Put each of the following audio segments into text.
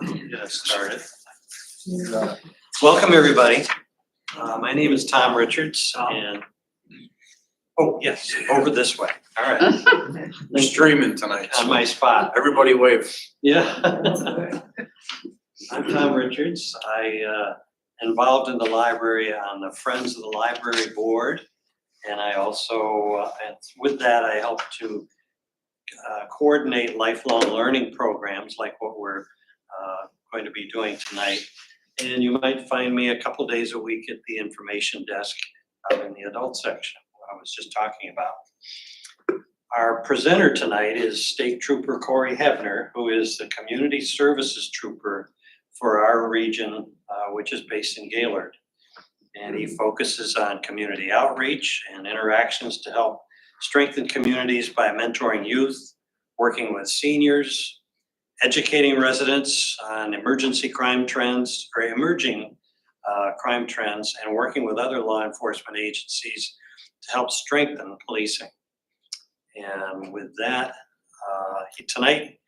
Get us started. Welcome, everybody. My name is Tom Richards, and oh yes, over this way. All right, We're streaming tonight. on my spot. Everybody wave. Yeah. I'm Tom Richards. I involved in the library on the Friends of the Library Board, and I also, and with that, I help to coordinate lifelong learning programs like what we're going to be doing tonight. And you might find me a couple days a week at the information desk out in the adult section, what I was just talking about. Our presenter tonight is State Trooper Corey Hebner, who is the Community Services Trooper for our region, which is based in Gaylord. And he focuses on community outreach and interactions to help strengthen communities by mentoring youth, working with seniors, educating residents on emergency crime trends or emerging crime trends, and working with other law enforcement agencies to help strengthen policing. And with that, tonight,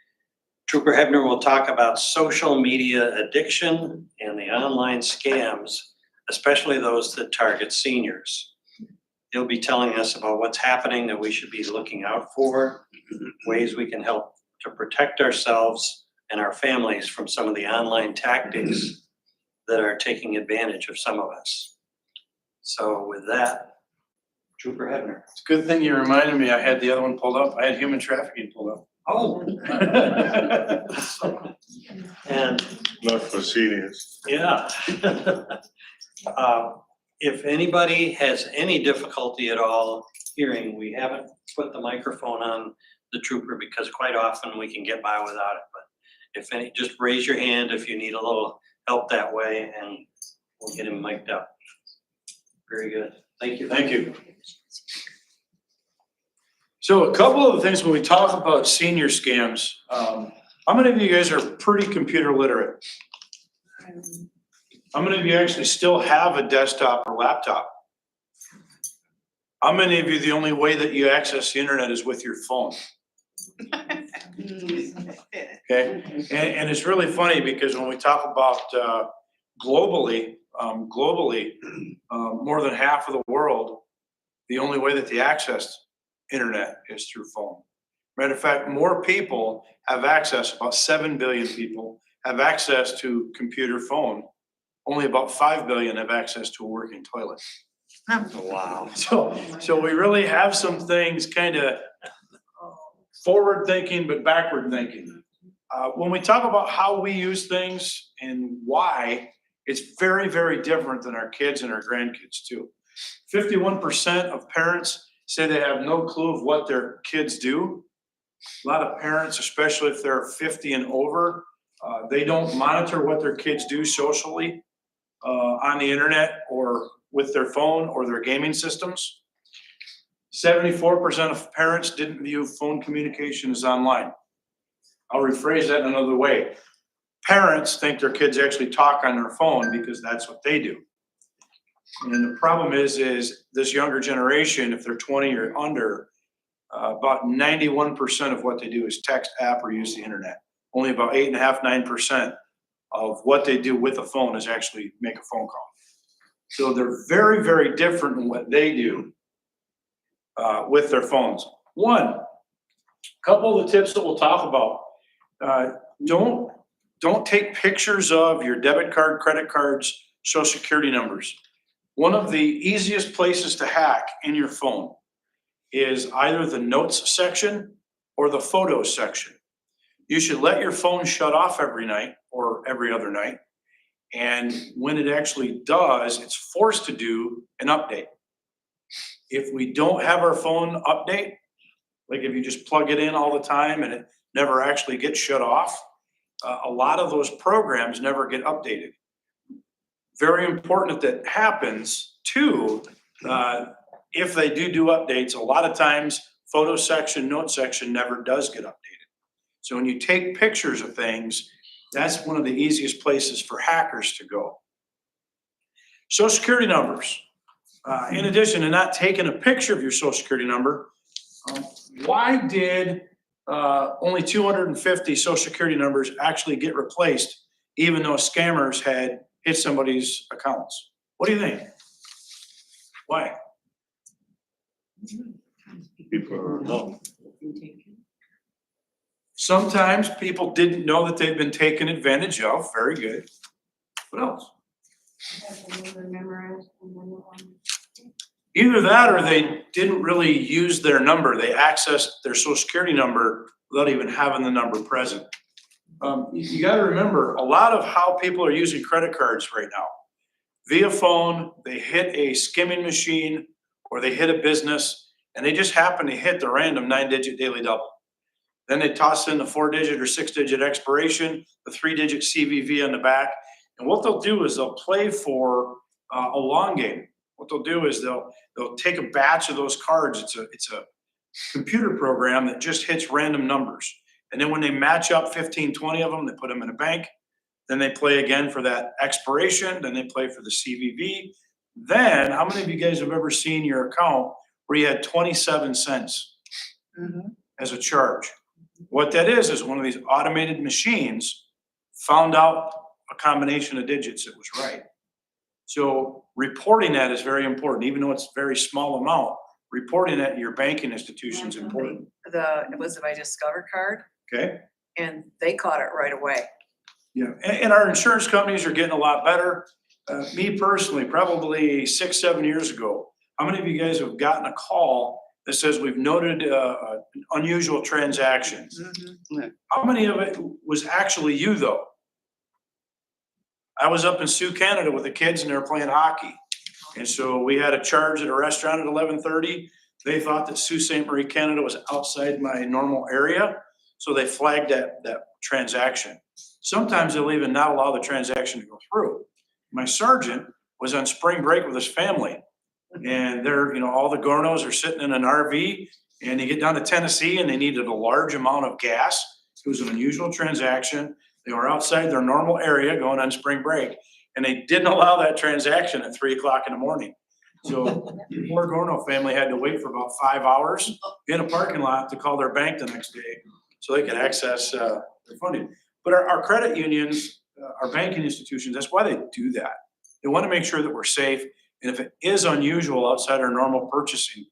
Trooper Hebner will talk about social media addiction and the online scams, especially those that target seniors. He'll be telling us about what's happening that we should be looking out for, ways we can help to protect ourselves and our families from some of the online tactics that are taking advantage of some of us. So with that, Trooper Hebner. It's a good thing you reminded me. I had the other one pulled up. I had human trafficking pulled up. Oh. And Not for seniors. yeah. If anybody has any difficulty at all hearing, we haven't put the microphone on the trooper because quite often we can get by without it. But if any, just raise your hand if you need a little help that way and we'll get him mic'd up. Very good. Thank you. Thank you. So a couple of things when we talk about senior scams, how many of you guys are pretty computer literate? How many of you actually still have a desktop or laptop? How many of you, the only way that you access the internet is with your phone? Okay, and it's really funny because when we talk about globally, more than half of the world, the only way that they access internet is through phone. Matter of fact, more people have access, about 7 billion people have access to computer phone. Only about 5 billion have access to a working toilet. Wow. So we really have some things kind of forward thinking, but backward thinking. When we talk about how we use things and why, it's very, very different than our kids and our grandkids too. 51% of parents say they have no clue of what their kids do. A lot of parents, especially if they're 50 and over, they don't monitor what their kids do socially on the internet or with their phone or their gaming systems. 74% of parents didn't view phone communication as online. I'll rephrase that another way. Parents think their kids actually talk on their phone because that's what they do. And the problem is this younger generation, if they're 20 or under, about 91% of what they do is text, app, or use the internet. Only about 8.5%, 9% of what they do with a phone is actually make a phone call. So they're very, very different in what they do with their phones. A couple of the tips that we'll talk about. Don't take pictures of your debit card, credit cards, social security numbers. One of the easiest places to hack in your phone is either the notes section or the photos section. You should let your phone shut off every night or every other night. And when it actually does, it's forced to do an update. If we don't have our phone update, like if you just plug it in all the time and it never actually gets shut off, a lot of those programs never get updated. Very important that that happens too. If they do updates, a lot of times photo section, note section never does get updated. So when you take pictures of things, that's one of the easiest places for hackers to go. Social security numbers. In addition to not taking a picture of your social security number, why did only 250 social security numbers actually get replaced even though scammers had hit somebody's accounts. What do you think? Why? People know. Sometimes people didn't know that they've been taken advantage of. Very good. What else? Either that or they didn't really use their number. They accessed their social security number without even having the number present. You gotta remember, a lot of how people are using credit cards right now, via phone, they hit a skimming machine or they hit a business and they just happen to hit the random 9-digit daily double. Then they toss in the 4-digit or 6-digit expiration, the 3-digit CVV on the back. And what they'll do is they'll play for a long game. What they'll do is they'll take a batch of those cards. It's a computer program that just hits random numbers. And then when they match up 15, 20 of them, they put them in a bank. Then they play again for that expiration. Then they play for the CVV. Then, how many of you guys have ever seen your account where you had 27 cents as a charge? What that is one of these automated machines found out a combination of digits that was right. So reporting that is very important, even though it's a very small amount. Reporting that to your banking institution is important. It was my Discover card, Okay? and they caught it right away. Yeah, and our insurance companies are getting a lot better. Me personally, probably 6, 7 years ago, how many of you guys have gotten a call that says we've noted unusual transactions? How many of it was actually you though? I was up in Sioux, Canada with the kids and they were playing hockey. And so we had a charge at a restaurant at 11:30. They thought that Sault Ste. Marie, Canada was outside my normal area. So they flagged that transaction. Sometimes they'll even not allow the transaction to go through. My sergeant was on spring break with his family. And they're, all the Gornos are sitting in an RV and they get down to Tennessee and they needed a large amount of gas. It was an unusual transaction. They were outside their normal area going on spring break and they didn't allow that transaction at 3:00 in the morning. So the poor Gorno family had to wait for about 5 hours in a parking lot to call their bank the next day so they could access their funding. But our credit unions, our banking institutions, that's why they do that. They want to make sure that we're safe. And if it is unusual outside our normal purchasing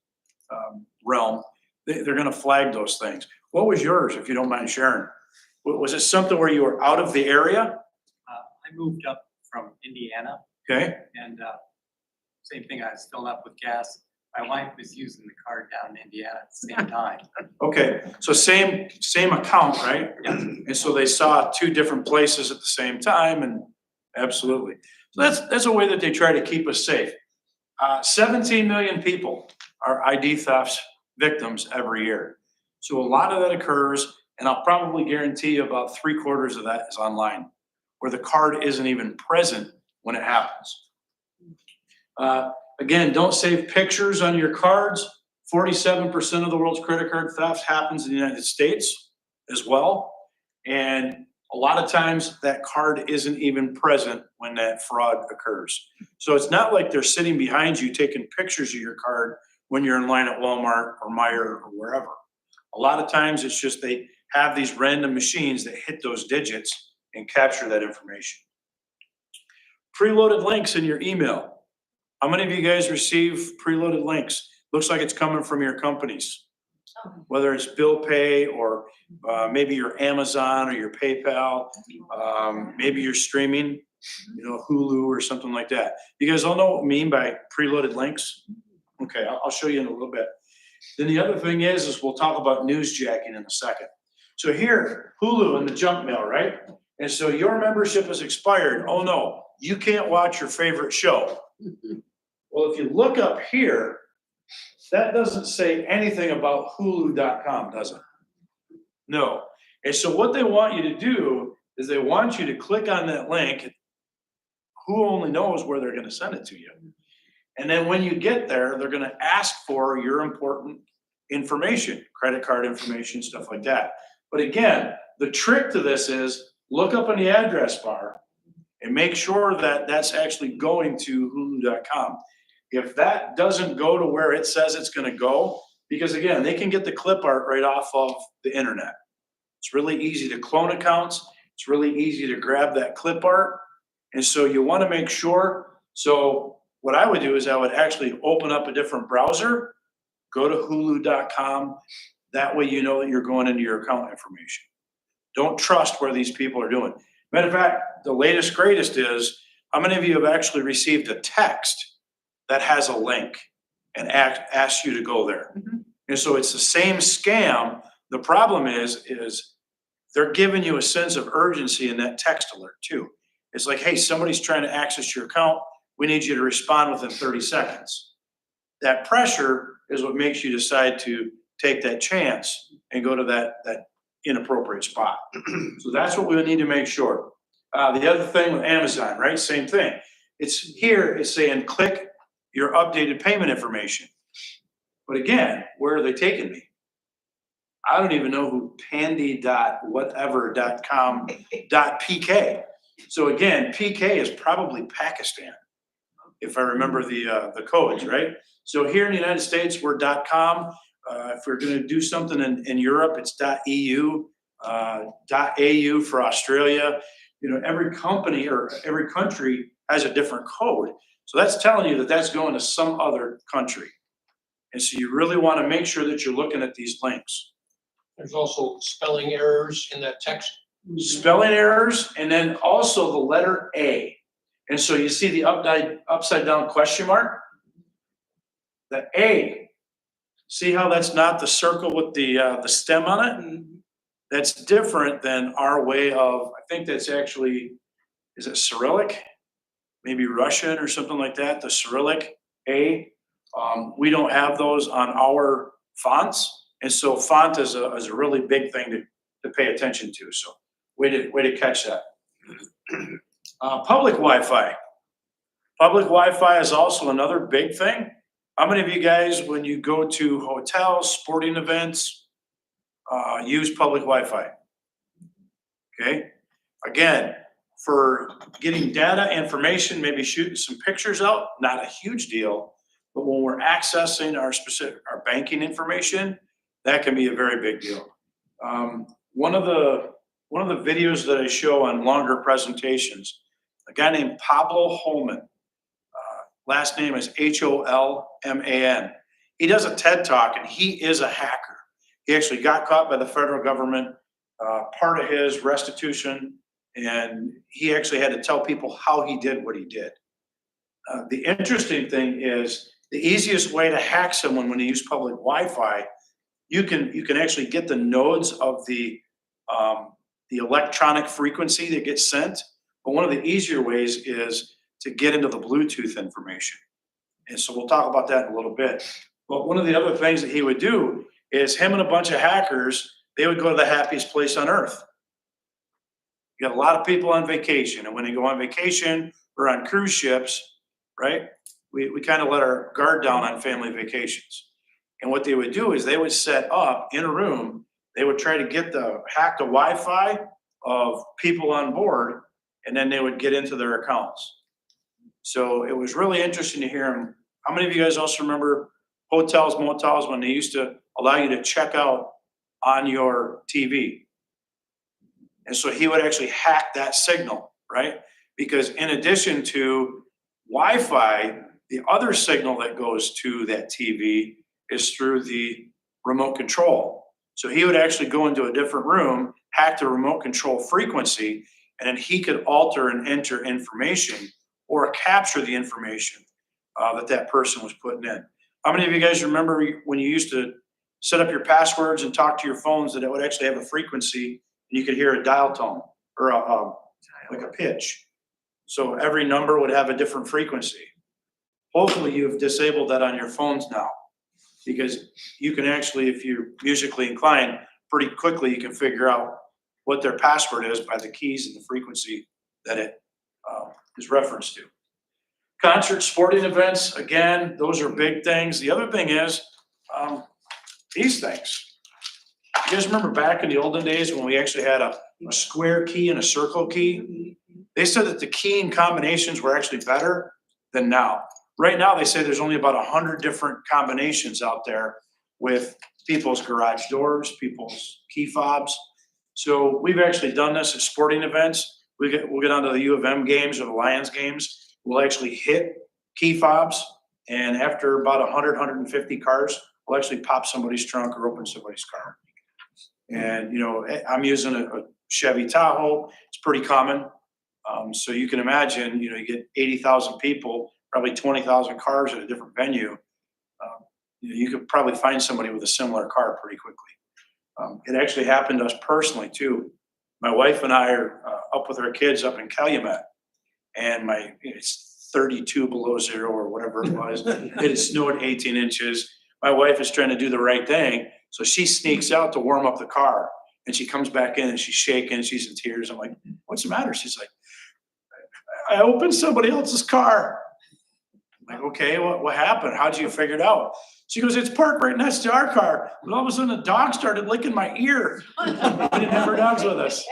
realm, they're going to flag those things. What was yours, if you don't mind sharing? Was it something where you were out of the area? I moved up from Indiana Okay, and same thing, I was filling up with gas. My wife was using the card down in Indiana at the same time. okay. So same account, right? Yeah. And so they saw two different places at the same time and absolutely. So that's a way that they try to keep us safe. 17 million people are ID theft victims every year. So a lot of that occurs, and I'll probably guarantee you about 3/4 of that is online, where the card isn't even present when it happens. Again, don't save pictures on your cards. 47% of the world's credit card theft happens in the United States as well. And a lot of times that card isn't even present when that fraud occurs. So it's not like they're sitting behind you taking pictures of your card when you're in line at Walmart or Meijer or wherever. A lot of times it's just they have these random machines that hit those digits and capture that information. Preloaded links in your email. How many of you guys receive preloaded links? Looks like it's coming from your companies, whether it's bill pay or maybe your Amazon or your PayPal, maybe you're streaming, Hulu or something like that. You guys all know what I mean by preloaded links? Okay, I'll show you in a little bit. Then the other thing is we'll talk about newsjacking in a second. So here, Hulu in the junk mail, right? And so your membership is expired. Oh no, you can't watch your favorite show. Well, if you look up here, that doesn't say anything about Hulu.com, does it? No. And so what they want you to do is they want you to click on that link. Who only knows where they're going to send it to you. And then when you get there, they're going to ask for your important information, credit card information, stuff like that. But again, the trick to this is look up in the address bar and make sure that that's actually going to Hulu.com. If that doesn't go to where it says it's going to go, because again, they can get the clip art right off of the internet. It's really easy to clone accounts. It's really easy to grab that clip art. And so you want to make sure, so what I would do is I would actually open up a different browser, go to hulu.com. That way you know that you're going into your account information. Don't trust where these people are doing. Matter of fact, the latest greatest is, how many of you have actually received a text that has a link and asks you to go there? Mhm. And so it's the same scam. The problem is they're giving you a sense of urgency in that text alert too. It's like, hey, somebody's trying to access your account. We need you to respond within 30 seconds. That pressure is what makes you decide to take that chance and go to that inappropriate spot. So that's what we would need to make sure. The other thing with Amazon, right? Same thing. It's saying click your updated payment information. But again, where are they taking me? I don't even know who pandy.whatever.com.pk. So again, PK is probably Pakistan, if I remember the codes, right? So here in the United States, we're .com. If we're going to do something in Europe, it's .eu, .au for Australia. You know, every company or every country has a different code. So that's telling you that that's going to some other country. And so you really want to make sure that you're looking at these links. There's also spelling errors in that text. Spelling errors, and then also the letter A. And so you see the upside down question mark? The A. See how that's not the circle with the stem on it? That's different than our way of, I think that's actually, is it Cyrillic? Maybe Russian or something like that, the Cyrillic A. We don't have those on our fonts. And so font is a really big thing to pay attention to. So way to catch that. Public Wi-Fi. Public Wi-Fi is also another big thing. How many of you guys, when you go to hotels, sporting events, use public Wi-Fi? Okay. Again, for getting data, information, maybe shooting some pictures out, not a huge deal. But when we're accessing our banking information, that can be a very big deal. One of the videos that I show on longer presentations, a guy named Pablo Holman, last name is Holman. He does a TED Talk, and he is a hacker. He actually got caught by the federal government, part of his restitution, and he actually had to tell people how he did what he did. The interesting thing is the easiest way to hack someone when you use public Wi-Fi, you can actually get the nodes of the electronic frequency that gets sent. But one of the easier ways is to get into the Bluetooth information. And so we'll talk about that in a little bit. But one of the other things that he would do is him and a bunch of hackers, they would go to the happiest place on earth. You got a lot of people on vacation, and when they go on vacation or on cruise ships, right, we kind of let our guard down on family vacations. And what they would do is they would set up in a room, they would try to hack the Wi-Fi of people on board, and then they would get into their accounts. So it was really interesting to hear him. How many of you guys also remember hotels, motels, when they used to allow you to check out on your TV? And so he would actually hack that signal, right? Because in addition to Wi-Fi, the other signal that goes to that TV is through the remote control. So he would actually go into a different room, hack the remote control frequency, and then he could alter and enter information or capture the information that person was putting in. How many of you guys remember when you used to set up your passwords and talk to your phones that it would actually have a frequency and you could hear a dial tone or like a pitch? So every number would have a different frequency. Hopefully you've disabled that on your phones now, because you can actually, if you're musically inclined, pretty quickly you can figure out what their password is by the keys and the frequency that it is referenced to. Concerts, sporting events, again, those are big things. The other thing is these things. You guys remember back in the olden days when we actually had a square key and a circle key? They said that the keying combinations were actually better than now. Right now, they say there's only about 100 different combinations out there with people's garage doors, people's key fobs. So we've actually done this at sporting events. We'll get onto the U of M games or the Lions games. We'll actually hit key fobs, and after about 100, 150 cars, we'll actually pop somebody's trunk or open somebody's car. And, you know, I'm using a Chevy Tahoe. It's pretty common. So you can imagine, you know, you get 80,000 people, probably 20,000 cars at a different venue. You could probably find somebody with a similar car pretty quickly. It actually happened to us personally too. My wife and I are up with our kids up in Calumet, and it's 32 below zero or whatever it was. It had snowed 18 inches. My wife is trying to do the right thing, so she sneaks out to warm up the car, and she comes back in and she's shaking, she's in tears. I'm like, "What's the matter?" She's like, "I opened somebody else's car." I'm like, "Okay, what happened? How'd you figure it out?" She goes, "It's parked right next to our car." But all of a sudden, a dog started licking my ear. We didn't have our dogs with us.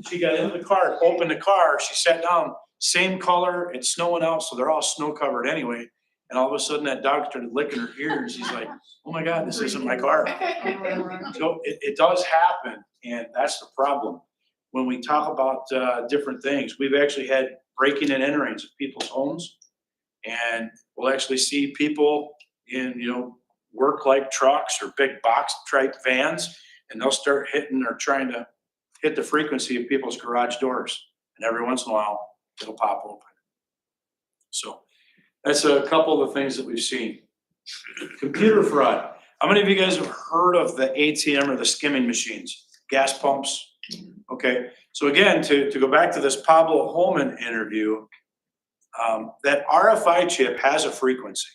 She got into the car, opened the car, she sat down, same color, it's snowing out, so they're all snow covered anyway. And all of a sudden, that dog started licking her ear, and she's like, "Oh my God, this isn't my car." So it does happen, and that's the problem. When we talk about different things, we've actually had breaking and enterings of people's homes, and we'll actually see people in, you know, work like trucks or big box type vans, and they'll start hitting or trying to hit the frequency of people's garage doors. And every once in a while, it'll pop open. So that's a couple of the things that we've seen. Computer fraud. How many of you guys have heard of the ATM or the skimming machines? Gas pumps? Okay, so again, to go back to this Pablo Holman interview, that RFI chip has a frequency,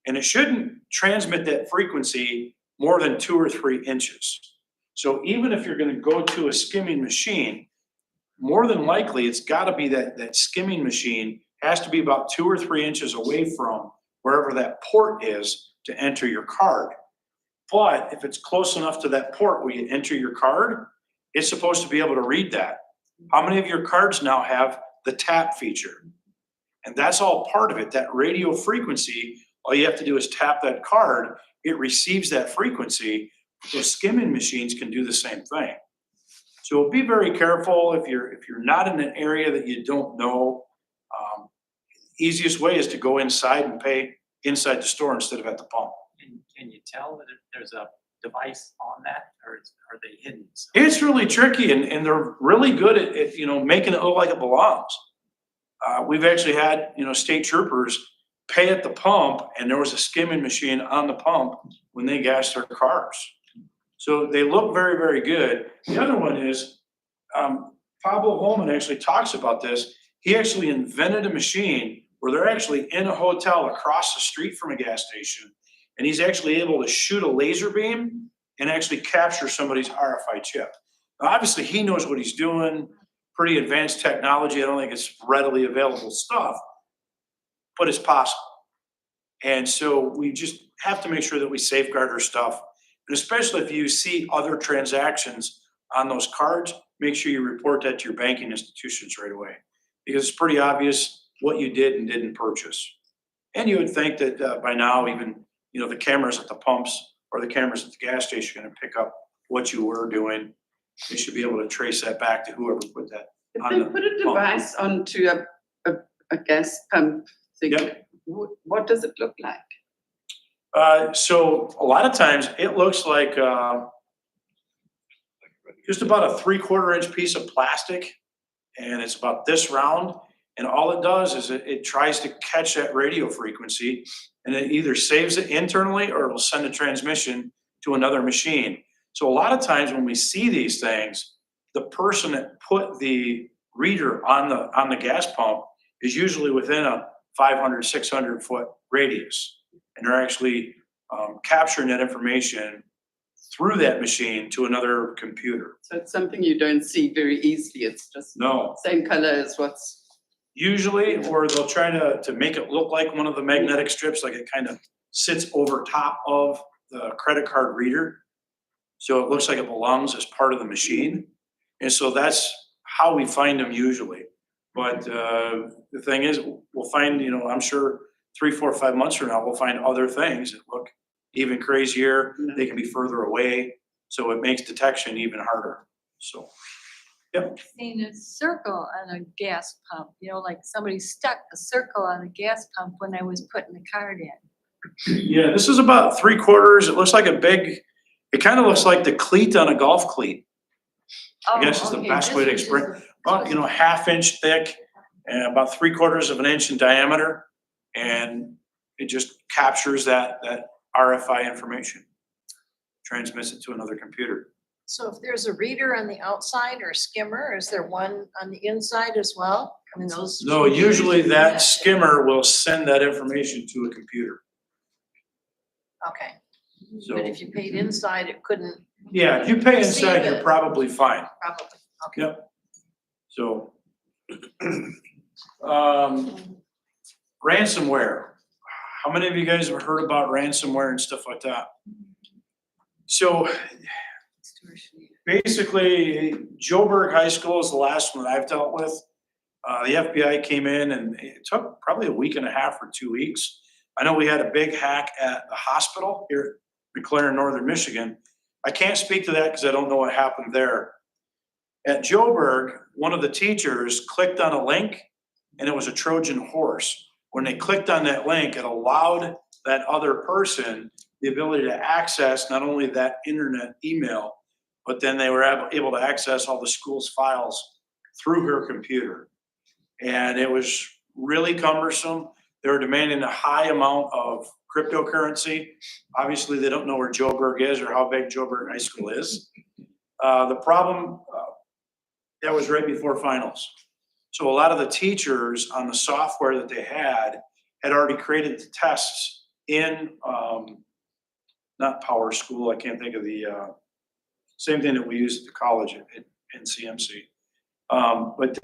and it shouldn't transmit that frequency more than 2 or 3 inches. So even if you're gonna go to a skimming machine, more than likely, it's gotta be that skimming machine has to be about 2 or 3 inches away from wherever that port is to enter your card. But if it's close enough to that port where you enter your card, it's supposed to be able to read that. How many of your cards now have the tap feature? And that's all part of it. That radio frequency, all you have to do is tap that card, it receives that frequency. Those skimming machines can do the same thing. So be very careful if you're not in an area that you don't know. Easiest way is to go inside and pay inside the store instead of at the pump. Can you tell that if there's a device on that, or are they hidden? It's really tricky, and they're really good at, you know, making it look like it belongs. We've actually had, you know, state troopers pay at the pump, and there was a skimming machine on the pump when they gassed their cars. So they look very, very good. The other one is, Pablo Holman actually talks about this. He actually invented a machine where they're actually in a hotel across the street from a gas station, and he's actually able to shoot a laser beam and actually capture somebody's RFI chip. Now, obviously, he knows what he's doing, pretty advanced technology. I don't think it's readily available stuff, but it's possible. And so we just have to make sure that we safeguard our stuff. And especially if you see other transactions on those cards, make sure you report that to your banking institutions right away, because it's pretty obvious what you did and didn't purchase. And you would think that by now, even, you know, the cameras at the pumps or the cameras at the gas station are going to pick up what you were doing. They should be able to trace that back to whoever put that If on they the put a pump. device onto a gas pump thing, Yep. what does it look like? So a lot of times it looks like just about a 3/4 inch piece of plastic, and it's about this round. And all it does is it tries to catch that radio frequency, and it either saves it internally or it'll send a transmission to another machine. So a lot of times when we see these things, the person that put the reader on the gas pump is usually within a 500, 600 foot radius. And they're actually capturing that information through that machine to another computer. So it's something you don't see very easily. It's just No, same color as what's. usually, or they'll try to make it look like one of the magnetic strips, like it kind of sits over top of the credit card reader. So it looks like it belongs as part of the machine. And so that's how we find them usually. But the thing is, we'll find, you know, I'm sure 3, 4, 5 months from now, we'll find other things that look even crazier. They can be further away. So it makes detection even harder. So, Seen a circle on a gas pump, like somebody stuck a circle on the gas pump when I was putting the card in. yeah, this is about 3/4. It looks like it kind of looks like the cleat on a golf cleat. I guess is the Oh, okay, best way to this was express, just about, 1/2 inch thick and about 3/4 of an inch in diameter. And it just captures that RFI information, transmits it to another computer. So if there's a reader on the outside or a skimmer, is there one on the inside as well? I mean, those. No, usually that skimmer will send that information to a computer. Okay, So, but if you paid inside, it couldn't yeah, if you pay Receive inside, you're it. probably fine. probably, okay. Yep. So, ransomware. How many of you guys have heard about ransomware and stuff like that? So basically, Joburg High School is the last one that I've dealt with. The FBI came in and it took probably a week and a half or 2 weeks. I know we had a big hack at the hospital here at McLaren, Northern Michigan. I can't speak to that because I don't know what happened there. At Joburg, one of the teachers clicked on a link and it was a Trojan horse. When they clicked on that link, it allowed that other person the ability to access not only that internet email, but then they were able to access all the school's files through her computer. And it was really cumbersome. They were demanding a high amount of cryptocurrency. Obviously, they don't know where Joburg is or how big Joburg High School is. The problem, that was right before finals. So a lot of the teachers on the software that they had already created the tests in, not Power School, I can't think of the, same thing that we use at the college at NCMC. But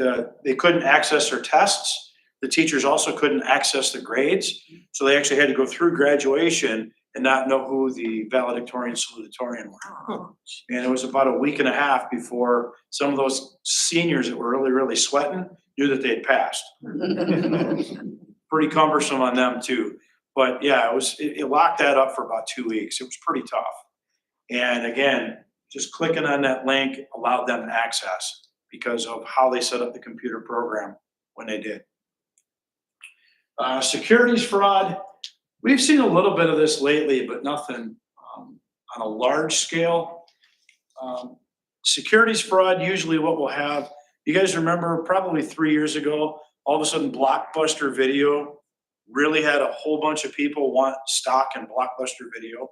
they couldn't access their tests. The teachers also couldn't access the grades. So they actually had to go through graduation and not know who the valedictorian and salutatorian were. And it was about a week and a half before some of those seniors that were really, really sweating knew that they had passed. Pretty cumbersome on them too. But yeah, it locked that up for about 2 weeks. It was pretty tough. And again, just clicking on that link allowed them access because of how they set up the computer program when they did. Securities fraud, we've seen a little bit of this lately, but nothing on a large scale. Securities fraud, usually what we'll have, you guys remember probably 3 years ago, all of a sudden Blockbuster Video really had a whole bunch of people want stock in Blockbuster Video.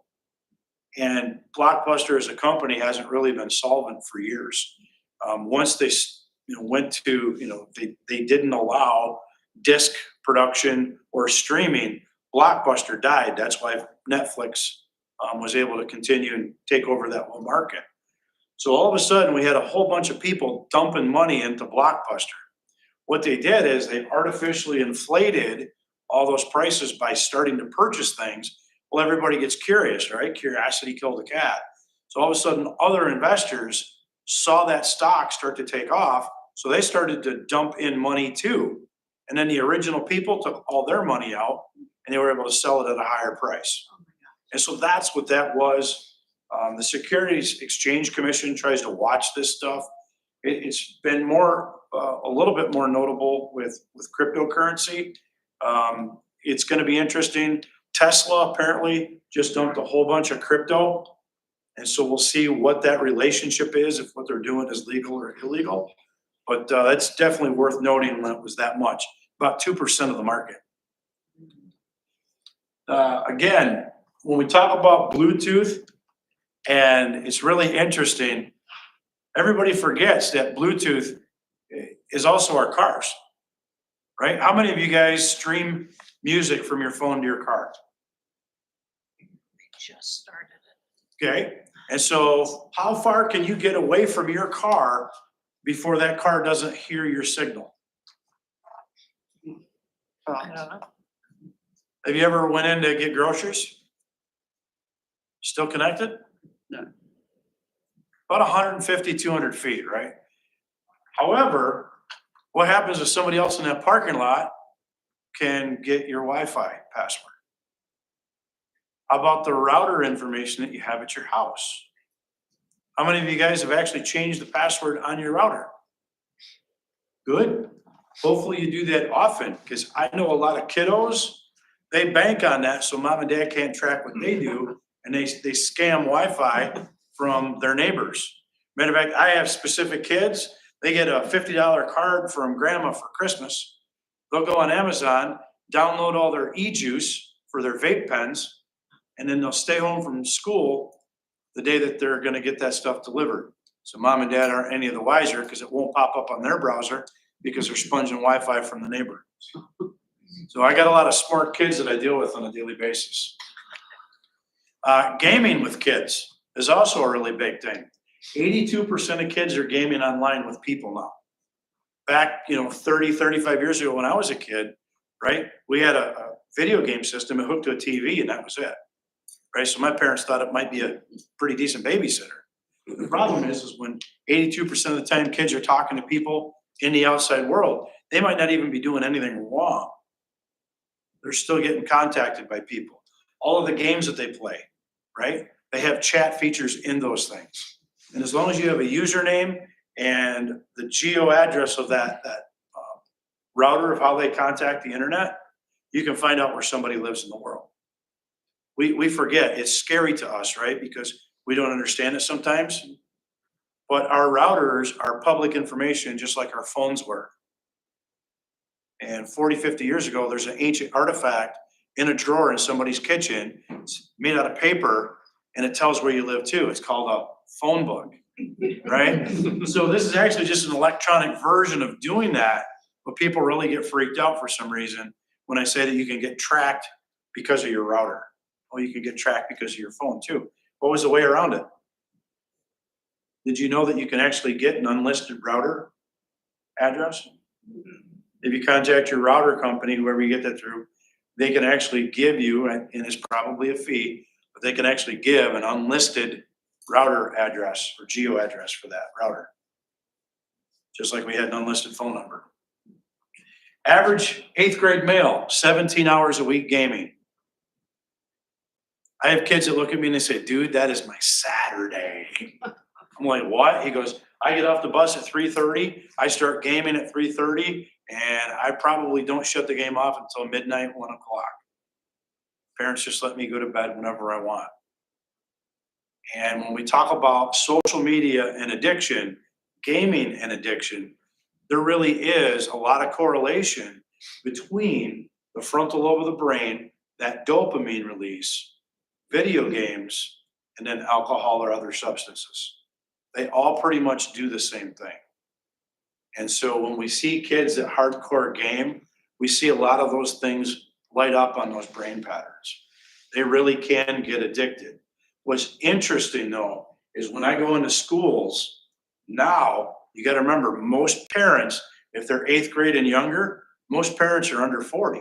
And Blockbuster as a company hasn't really been solvent for years. Once they went to, they didn't allow disc production or streaming, Blockbuster died. That's why Netflix was able to continue and take over that whole market. So all of a sudden we had a whole bunch of people dumping money into Blockbuster. What they did is they artificially inflated all those prices by starting to purchase things. Well, everybody gets curious, right? Curiosity killed the cat. So all of a sudden other investors saw that stock start to take off. So they started to dump in money too. And then the original people took all their money out and they were able to sell it at a higher price. And so that's what that was. The Securities Exchange Commission tries to watch this stuff. It's been a little bit more notable with cryptocurrency. It's going to be interesting. Tesla apparently just dumped a whole bunch of crypto. And so we'll see what that relationship is, if what they're doing is legal or illegal. But that's definitely worth noting when it was that much, about 2% of the market. Again, when we talk about Bluetooth, and it's really interesting, everybody forgets that Bluetooth is also our cars, right? How many of you guys stream music from your phone to your car? Just started it. Okay, and so how far can you get away from your car before that car doesn't hear your signal? I don't know. Have you ever went in to get groceries? Still connected? No. About 150, 200 feet, right? However, what happens if somebody else in that parking lot can get your Wi-Fi password? How about the router information that you have at your house? How many of you guys have actually changed the password on your router? Good. Hopefully you do that often, because I know a lot of kiddos, they bank on that, so mom and dad can't track what they do, and they scam Wi-Fi from their neighbors. Matter of fact, I have specific kids, they get a $50 card from grandma for Christmas. They'll go on Amazon, download all their e-juice for their vape pens, and then they'll stay home from school the day that they're gonna get that stuff delivered. So mom and dad aren't any of the wiser, because it won't pop up on their browser because they're sponging Wi-Fi from the neighbor. So I got a lot of smart kids that I deal with on a daily basis. Gaming with kids is also a really big thing. 82% of kids are gaming online with people now. Back, 30, 35 years ago when I was a kid, right? We had a video game system, it hooked to a TV, and that was it. Right? So my parents thought it might be a pretty decent babysitter. The problem is when 82% of the time kids are talking to people in the outside world, they might not even be doing anything wrong. They're still getting contacted by people. All of the games that they play, right? They have chat features in those things. And as long as you have a username and the geo address of that router of how they contact the internet, you can find out where somebody lives in the world. We forget, it's scary to us, right? Because we don't understand it sometimes. But our routers are public information, just like our phones were. And 40, 50 years ago, there's an ancient artifact in a drawer in somebody's kitchen. It's made out of paper, and it tells where you live too. It's called a phone book, right? So this is actually just an electronic version of doing that, but people really get freaked out for some reason when I say that you can get tracked because of your router. Well, you can get tracked because of your phone too. What was the way around it? Did you know that you can actually get an unlisted router address? If you contact your router company, whoever you get that through, they can actually give you, and it's probably a fee, but they can actually give an unlisted router address or geo address for that router. Just like we had an unlisted phone number. Average 8th grade male, 17 hours a week gaming. I have kids that look at me and they say, dude, that is my Saturday. I'm like, what? He goes, I get off the bus at 3:30. I start gaming at 3:30, and I probably don't shut the game off until midnight, 1 o'clock. Parents just let me go to bed whenever I want. And when we talk about social media and addiction, gaming and addiction, there really is a lot of correlation between the frontal lobe of the brain, that dopamine release, video games, and then alcohol or other substances. They all pretty much do the same thing. And so when we see kids that hardcore game, we see a lot of those things light up on those brain patterns. They really can get addicted. What's interesting though, is when I go into schools now, you got to remember, most parents, if they're 8th grade and younger, most parents are under 40.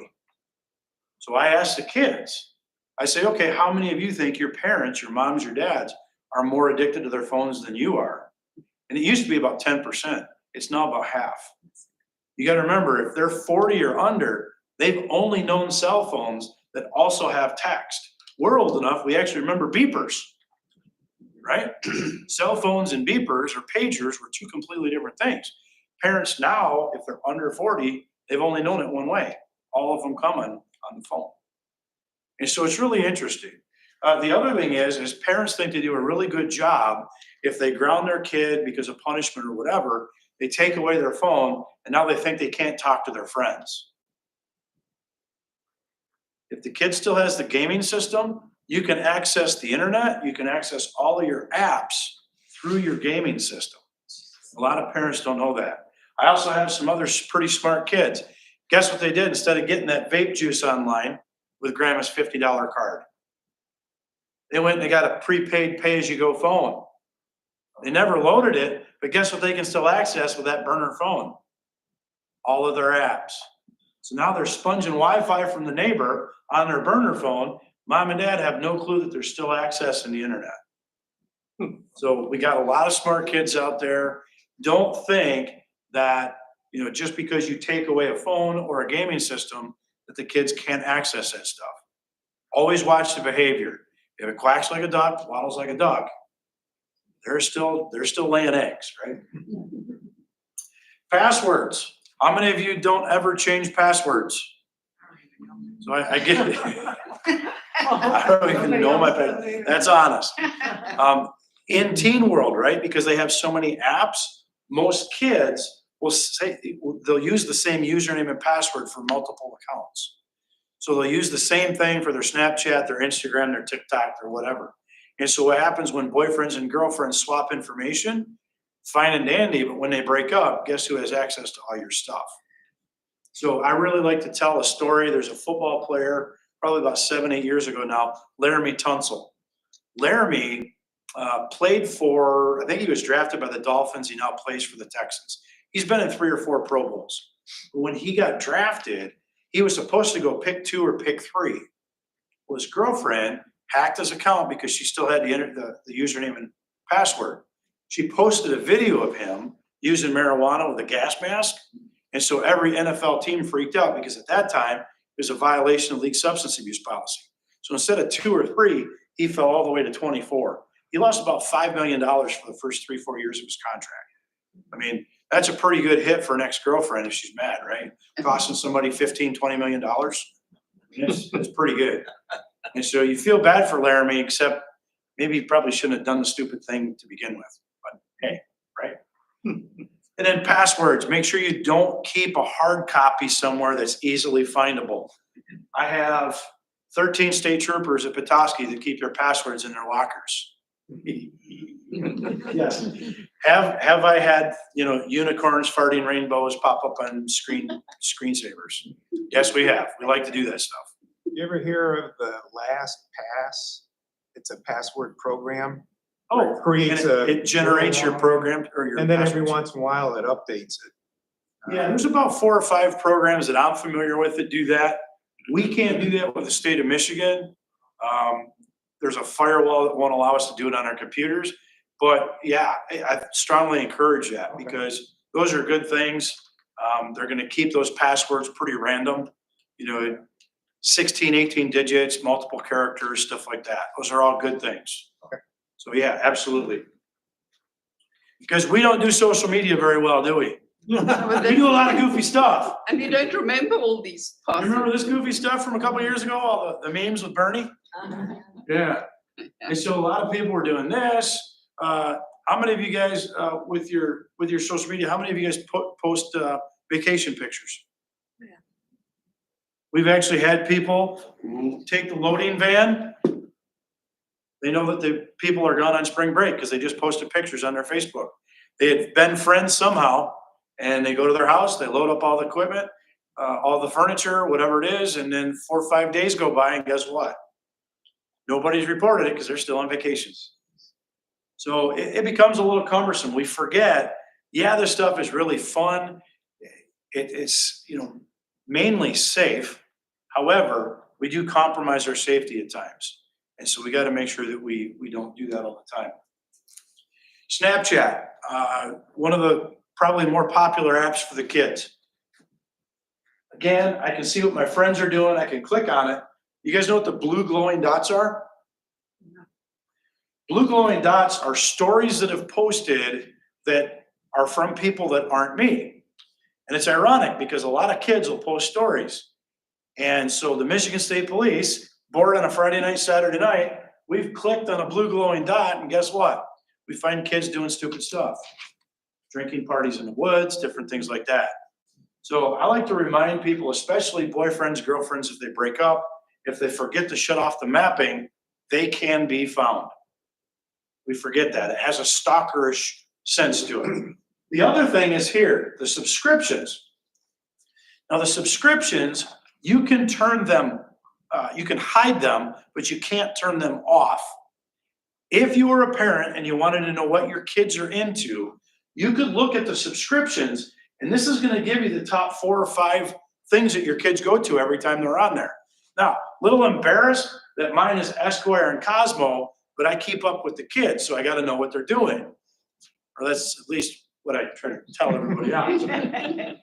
So I ask the kids, I say, okay, how many of you think your parents, your moms, your dads, are more addicted to their phones than you are? And it used to be about 10%. It's now about half. You got to remember, if they're 40 or under, they've only known cell phones that also have text. We're old enough, we actually remember beepers, right? Cell phones and beepers or pagers were two completely different things. Parents now, if they're under 40, they've only known it one way. All of them coming on the phone. And so it's really interesting. The other thing is parents think they do a really good job if they ground their kid because of punishment or whatever, they take away their phone and now they think they can't talk to their friends. If the kid still has the gaming system, you can access the internet, you can access all of your apps through your gaming system. A lot of parents don't know that. I also have some other pretty smart kids. Guess what they did? Instead of getting that vape juice online with grandma's $50 card, they went and they got a prepaid pay-as-you-go phone. They never loaded it, but guess what they can still access with that burner phone? All of their apps. So now they're sponging Wi-Fi from the neighbor on their burner phone. Mom and dad have no clue that they're still accessing the internet. So we got a lot of smart kids out there. Don't think that, just because you take away a phone or a gaming system, that the kids can't access that stuff. Always watch the behavior. If it quacks like a duck, waddles like a duck, they're still laying eggs, right? Passwords. How many of you don't ever change passwords? So I get it. I don't even know my password. That's honest. In teen world, right? Because they have so many apps, most kids will say, they'll use the same username and password for multiple accounts. So they'll use the same thing for their Snapchat, their Instagram, their TikTok, or whatever. And so what happens when boyfriends and girlfriends swap information? Fine and dandy, but when they break up, guess who has access to all your stuff? So I really like to tell a story. There's a football player, probably about 7-8 years ago now, Laramie Tunsil. Laramie played for, I think he was drafted by the Dolphins. He now plays for the Texans. He's been in 3 or 4 Pro Bowls. But when he got drafted, he was supposed to go pick 2 or pick 3. Well, his girlfriend hacked his account because she still had the username and password. She posted a video of him using marijuana with a gas mask. And so every NFL team freaked out because at that time, it was a violation of league substance abuse policy. So instead of 2 or 3, he fell all the way to 24. He lost about $5 million for the first 3-4 years of his contract. I mean, that's a pretty good hit for an ex-girlfriend if she's mad, right? Costing somebody $15-20 million. It's pretty good. And so you feel bad for Laramie, except maybe he probably shouldn't have done the stupid thing to begin with. But hey, right? And then passwords. Make sure you don't keep a hard copy somewhere that's easily findable. I have 13 state troopers at Petoskey that keep their passwords in their lockers. Yes. Have I had, unicorns, farting rainbows pop up on screensavers? Yes, we have. We like to do that stuff. You ever hear of the LastPass? It's a password program. Oh, Creates and it generates your program or your. And then every passwords. once in a while it updates it. Yeah, there's about 4 or 5 programs that I'm familiar with that do that. We can't do that with the state of Michigan. There's a firewall that won't allow us to do it on our computers. But yeah, I strongly encourage that Okay. because those are good things. They're gonna keep those passwords pretty random, 16, 18 digits, multiple characters, stuff like that. Those are all good things. Okay. So yeah, absolutely. Because we don't do social media very well, do we? We do a lot of goofy stuff. And you don't remember all these You passwords. remember this goofy stuff from a couple years ago, all the memes with Bernie? Yeah. And so a lot of people were doing this. How many of you guys, with your social media, how many of you guys post vacation pictures? Yeah. We've actually had people take the loading van. They know that the people are gone on spring break because they just posted pictures on their Facebook. They had been friends somehow, and they go to their house, they load up all the equipment, all the furniture, whatever it is, and then 4 or 5 days go by, and guess what? Nobody's reported it because they're still on vacations. So it becomes a little cumbersome. We forget, this stuff is really fun. It's, mainly safe. However, we do compromise our safety at times. And so we got to make sure that we don't do that all the time. Snapchat, one of the probably more popular apps for the kids. Again, I can see what my friends are doing. I can click on it. You guys know what the blue glowing dots are? Blue glowing dots are stories that have posted that are from people that aren't me. And it's ironic because a lot of kids will post stories. And so the Michigan State Police, bored on a Friday night, Saturday night, we've clicked on a blue glowing dot, and guess what? We find kids doing stupid stuff. Drinking parties in the woods, different things like that. So I like to remind people, especially boyfriends, girlfriends, if they break up, if they forget to shut off the mapping, they can be found. We forget that. It has a stalkerish sense to it. The other thing is here, the subscriptions. Now the subscriptions, you can turn them, you can hide them, but you can't turn them off. If you were a parent and you wanted to know what your kids are into, you could look at the subscriptions, and this is gonna give you the top 4 or 5 things that your kids go to every time they're on there. Now, a little embarrassed that mine is Esquire and Cosmo, but I keep up with the kids, so I gotta know what they're doing. Or that's at least what I try to tell everybody else.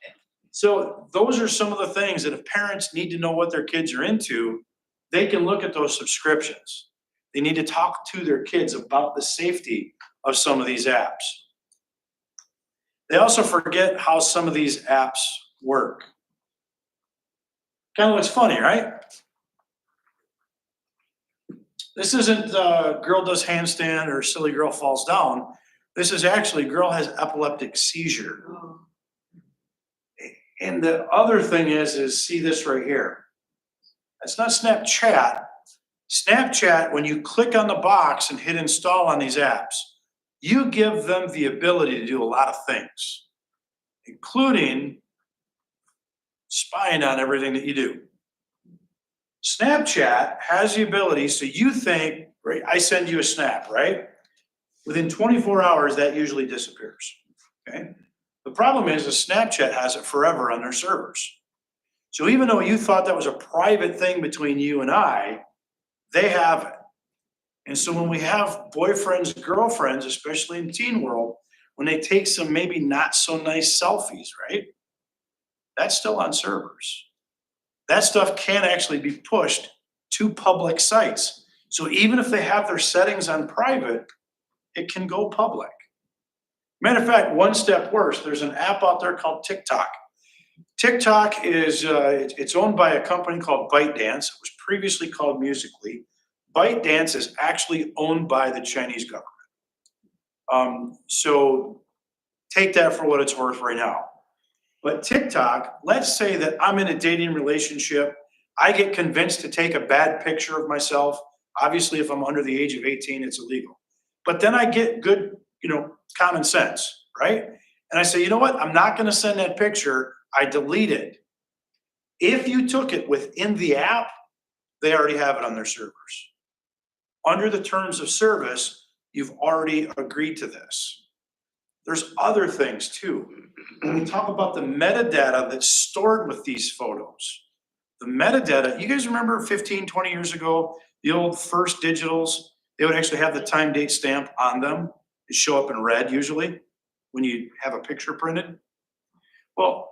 So those are some of the things that if parents need to know what their kids are into, they can look at those subscriptions. They need to talk to their kids about the safety of some of these apps. They also forget how some of these apps work. Kind of looks funny, right? This isn't girl does handstand or silly girl falls down. This is actually girl has epileptic seizure. And the other thing is see this right here. That's not Snapchat. Snapchat, when you click on the box and hit install on these apps, you give them the ability to do a lot of things, including spying on everything that you do. Snapchat has the ability, so you think, right, I send you a snap, right? Within 24 hours, that usually disappears, okay? The problem is that Snapchat has it forever on their servers. So even though you thought that was a private thing between you and I, they have it. And so when we have boyfriends, girlfriends, especially in teen world, when they take some maybe not so nice selfies, right? That's still on servers. That stuff can actually be pushed to public sites. So even if they have their settings on private, it can go public. Matter of fact, one step worse, there's an app out there called TikTok. TikTok is, it's owned by a company called ByteDance. It was previously called Musical.ly. ByteDance is actually owned by the Chinese government. So take that for what it's worth right now. But TikTok, let's say that I'm in a dating relationship. I get convinced to take a bad picture of myself. Obviously, if I'm under the age of 18, it's illegal. But then I get good, common sense, right? And I say, you know what? I'm not going to send that picture. I delete it. If you took it within the app, they already have it on their servers. Under the terms of service, you've already agreed to this. There's other things too. When we talk about the metadata that's stored with these photos, the metadata, you guys remember 15, 20 years ago, the old first digitals, they would actually have the time date stamp on them. It show up in red usually when you have a picture printed. Well,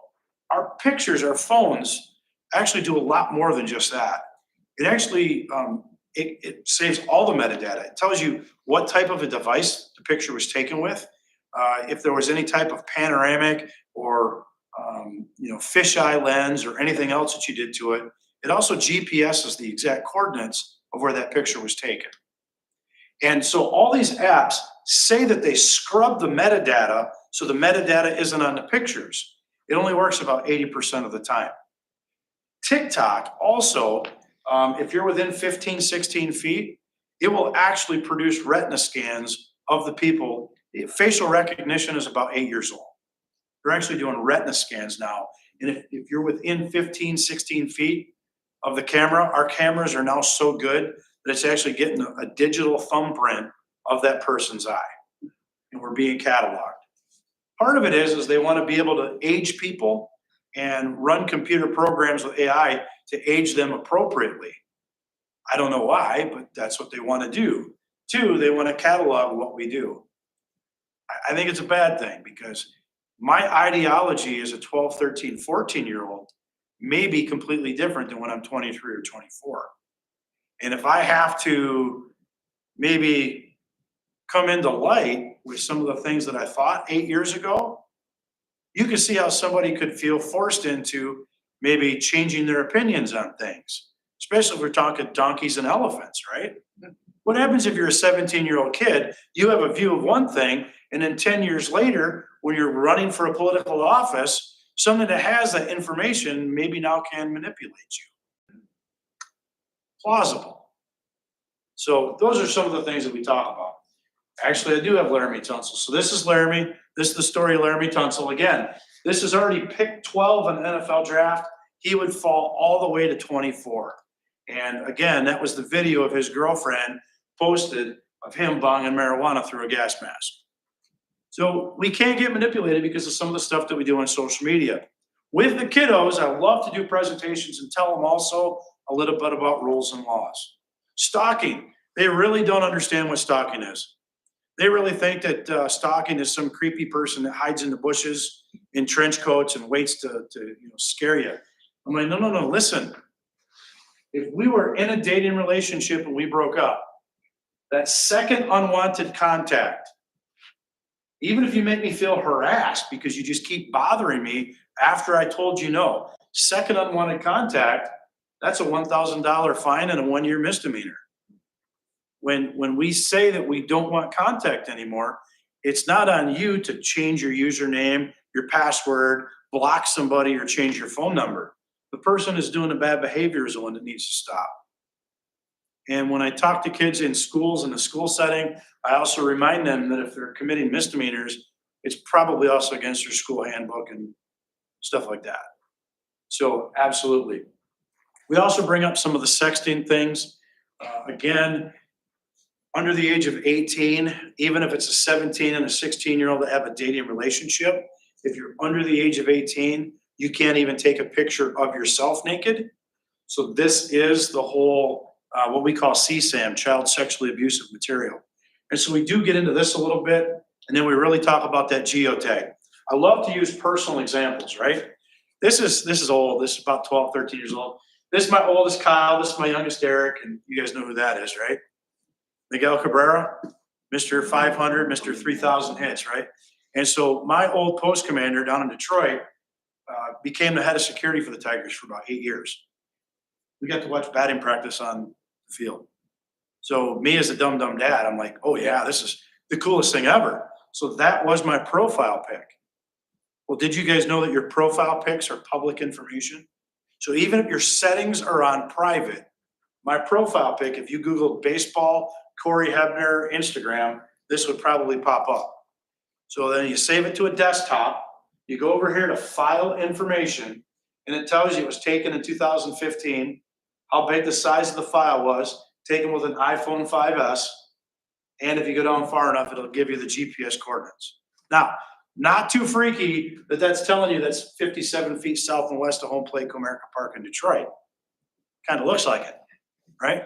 our pictures, our phones actually do a lot more than just that. It actually, it saves all the metadata. It tells you what type of a device the picture was taken with. If there was any type of panoramic or fisheye lens or anything else that you did to it. It also GPSs the exact coordinates of where that picture was taken. And so all these apps say that they scrub the metadata so the metadata isn't on the pictures. It only works about 80% of the time. TikTok also, if you're within 15, 16 feet, it will actually produce retina scans of the people. Facial recognition is about 8 years old. They're actually doing retina scans now. And if you're within 15, 16 feet of the camera, our cameras are now so good that it's actually getting a digital thumbprint of that person's eye. And we're being cataloged. Part of it is they want to be able to age people and run computer programs with AI to age them appropriately. I don't know why, but that's what they want to do. Two, they want to catalog what we do. I think it's a bad thing because my ideology as a 12, 13, 14-year-old may be completely different than when I'm 23 or 24. And if I have to maybe come into light with some of the things that I thought 8 years ago, you can see how somebody could feel forced into maybe changing their opinions on things, especially if we're talking donkeys and elephants, right? What happens if you're a 17-year-old kid, you have a view of one thing, and then 10 years later, when you're running for a political office, someone that has that information maybe now can manipulate you. Plausible. So those are some of the things that we talk about. Actually, I do have Laramie Tunsil. So this is Laramie. This is the story of Laramie Tunsil. Again, this is already picked 12 in the NFL draft. He would fall all the way to 24. And again, that was the video of his girlfriend posted of him bonging marijuana through a gas mask. So we can't get manipulated because of some of the stuff that we do on social media. With the kiddos, I love to do presentations and tell them also a little bit about rules and laws. Stalking, they really don't understand what stalking is. They really think that stalking is some creepy person that hides in the bushes in trench coats and waits to scare you. I'm like, no, listen. If we were in a dating relationship and we broke up, that second unwanted contact Even if you make me feel harassed because you just keep bothering me after I told you no. Second unwanted contact, that's a $1,000 fine and a 1-year misdemeanor. When we say that we don't want contact anymore, it's not on you to change your username, your password, block somebody, or change your phone number. The person who's doing the bad behavior is the one that needs to stop. And when I talk to kids in schools, in the school setting, I also remind them that if they're committing misdemeanors, it's probably also against their school handbook and stuff like that. So absolutely. We also bring up some of the sexting things. Again, under the age of 18, even if it's a 17 and a 16-year-old that have a dating relationship, if you're under the age of 18, you can't even take a picture of yourself naked. So this is the whole, what we call CSAM, child sexually abusive material. And so we do get into this a little bit, and then we really talk about that geotag. I love to use personal examples, right? This is old. This is about 12, 13 years old. This is my oldest Kyle. This is my youngest Eric, and you guys know who that is, right? Miguel Cabrera, Mr. 500, Mr. 3,000 hits, right? And so my old post commander down in Detroit became the head of security for the Tigers for about 8 years. We got to watch batting practice on the field. So me as a dumb dad, I'm like, oh yeah, this is the coolest thing ever. So that was my profile pic. Well, did you guys know that your profile pics are public information? So even if your settings are on private, my profile pic, if you Googled baseball, Corey Hebner, Instagram, this would probably pop up. So then you save it to a desktop, you go over here to file information, and it tells you it was taken in 2015, how big the size of the file was, taken with an iPhone 5S, and if you go down far enough, it'll give you the GPS coordinates. Now, not too freaky that that's telling you that's 57 feet south and west of home plate Comerica Park in Detroit. Kind of looks like it, right?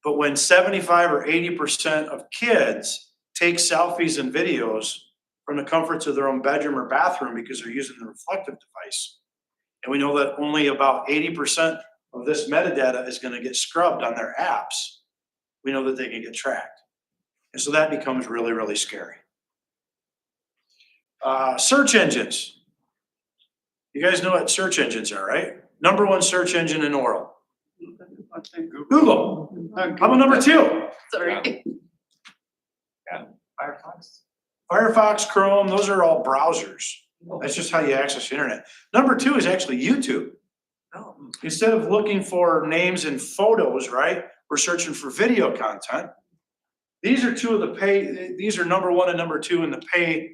But when 75 or 80% of kids take selfies and videos from the comforts of their own bedroom or bathroom because they're using the reflective device, and we know that only about 80% of this metadata is going to get scrubbed on their apps, we know that they can get tracked. And so that becomes really, really scary. Search engines. You guys know what search engines are, right? Number one search engine in the world. Google. How about number two? Sorry. Firefox. Firefox, Chrome, those are all browsers. That's just how you access the internet. Number two is actually YouTube. Oh, Instead of looking for names and photos, right? We're searching for video content. These are two of the pay, these are number one and number two in the pay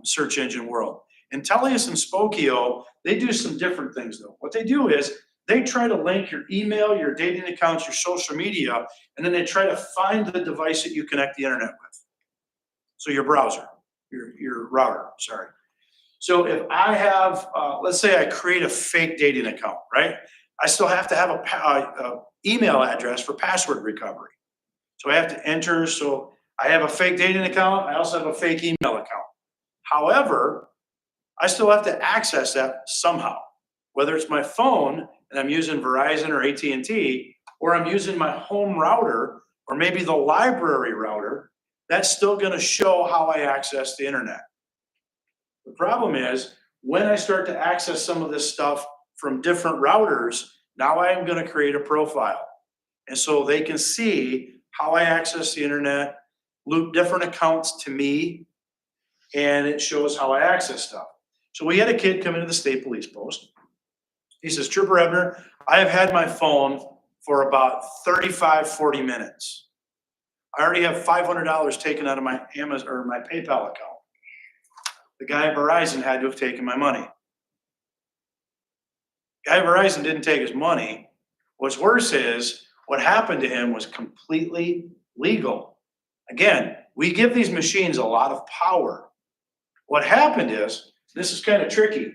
search engine world. Intellius and Spokeo, they do some different things though. What they do is they try to link your email, your dating accounts, your social media, and then they try to find the device that you connect the internet with. So your browser, your router, sorry. So if I have, let's say I create a fake dating account, right? I still have to have a email address for password recovery. So I have to enter, so I have a fake dating account, I also have a fake email account. However, I still have to access that somehow, whether it's my phone and I'm using Verizon or AT&T, or I'm using my home router, or maybe the library router, that's still gonna show how I access the internet. The problem is, when I start to access some of this stuff from different routers, now I am gonna create a profile. And so they can see how I access the internet, loop different accounts to me, and it shows how I access stuff. So we had a kid come into the state police post. He says, Trooper Ebner, I have had my phone for about 35, 40 minutes. I already have $500 taken out of my Amazon or my PayPal account. The guy at Verizon had to have taken my money. The guy at Verizon didn't take his money. What's worse is what happened to him was completely legal. Again, we give these machines a lot of power. What happened is, this is kind of tricky.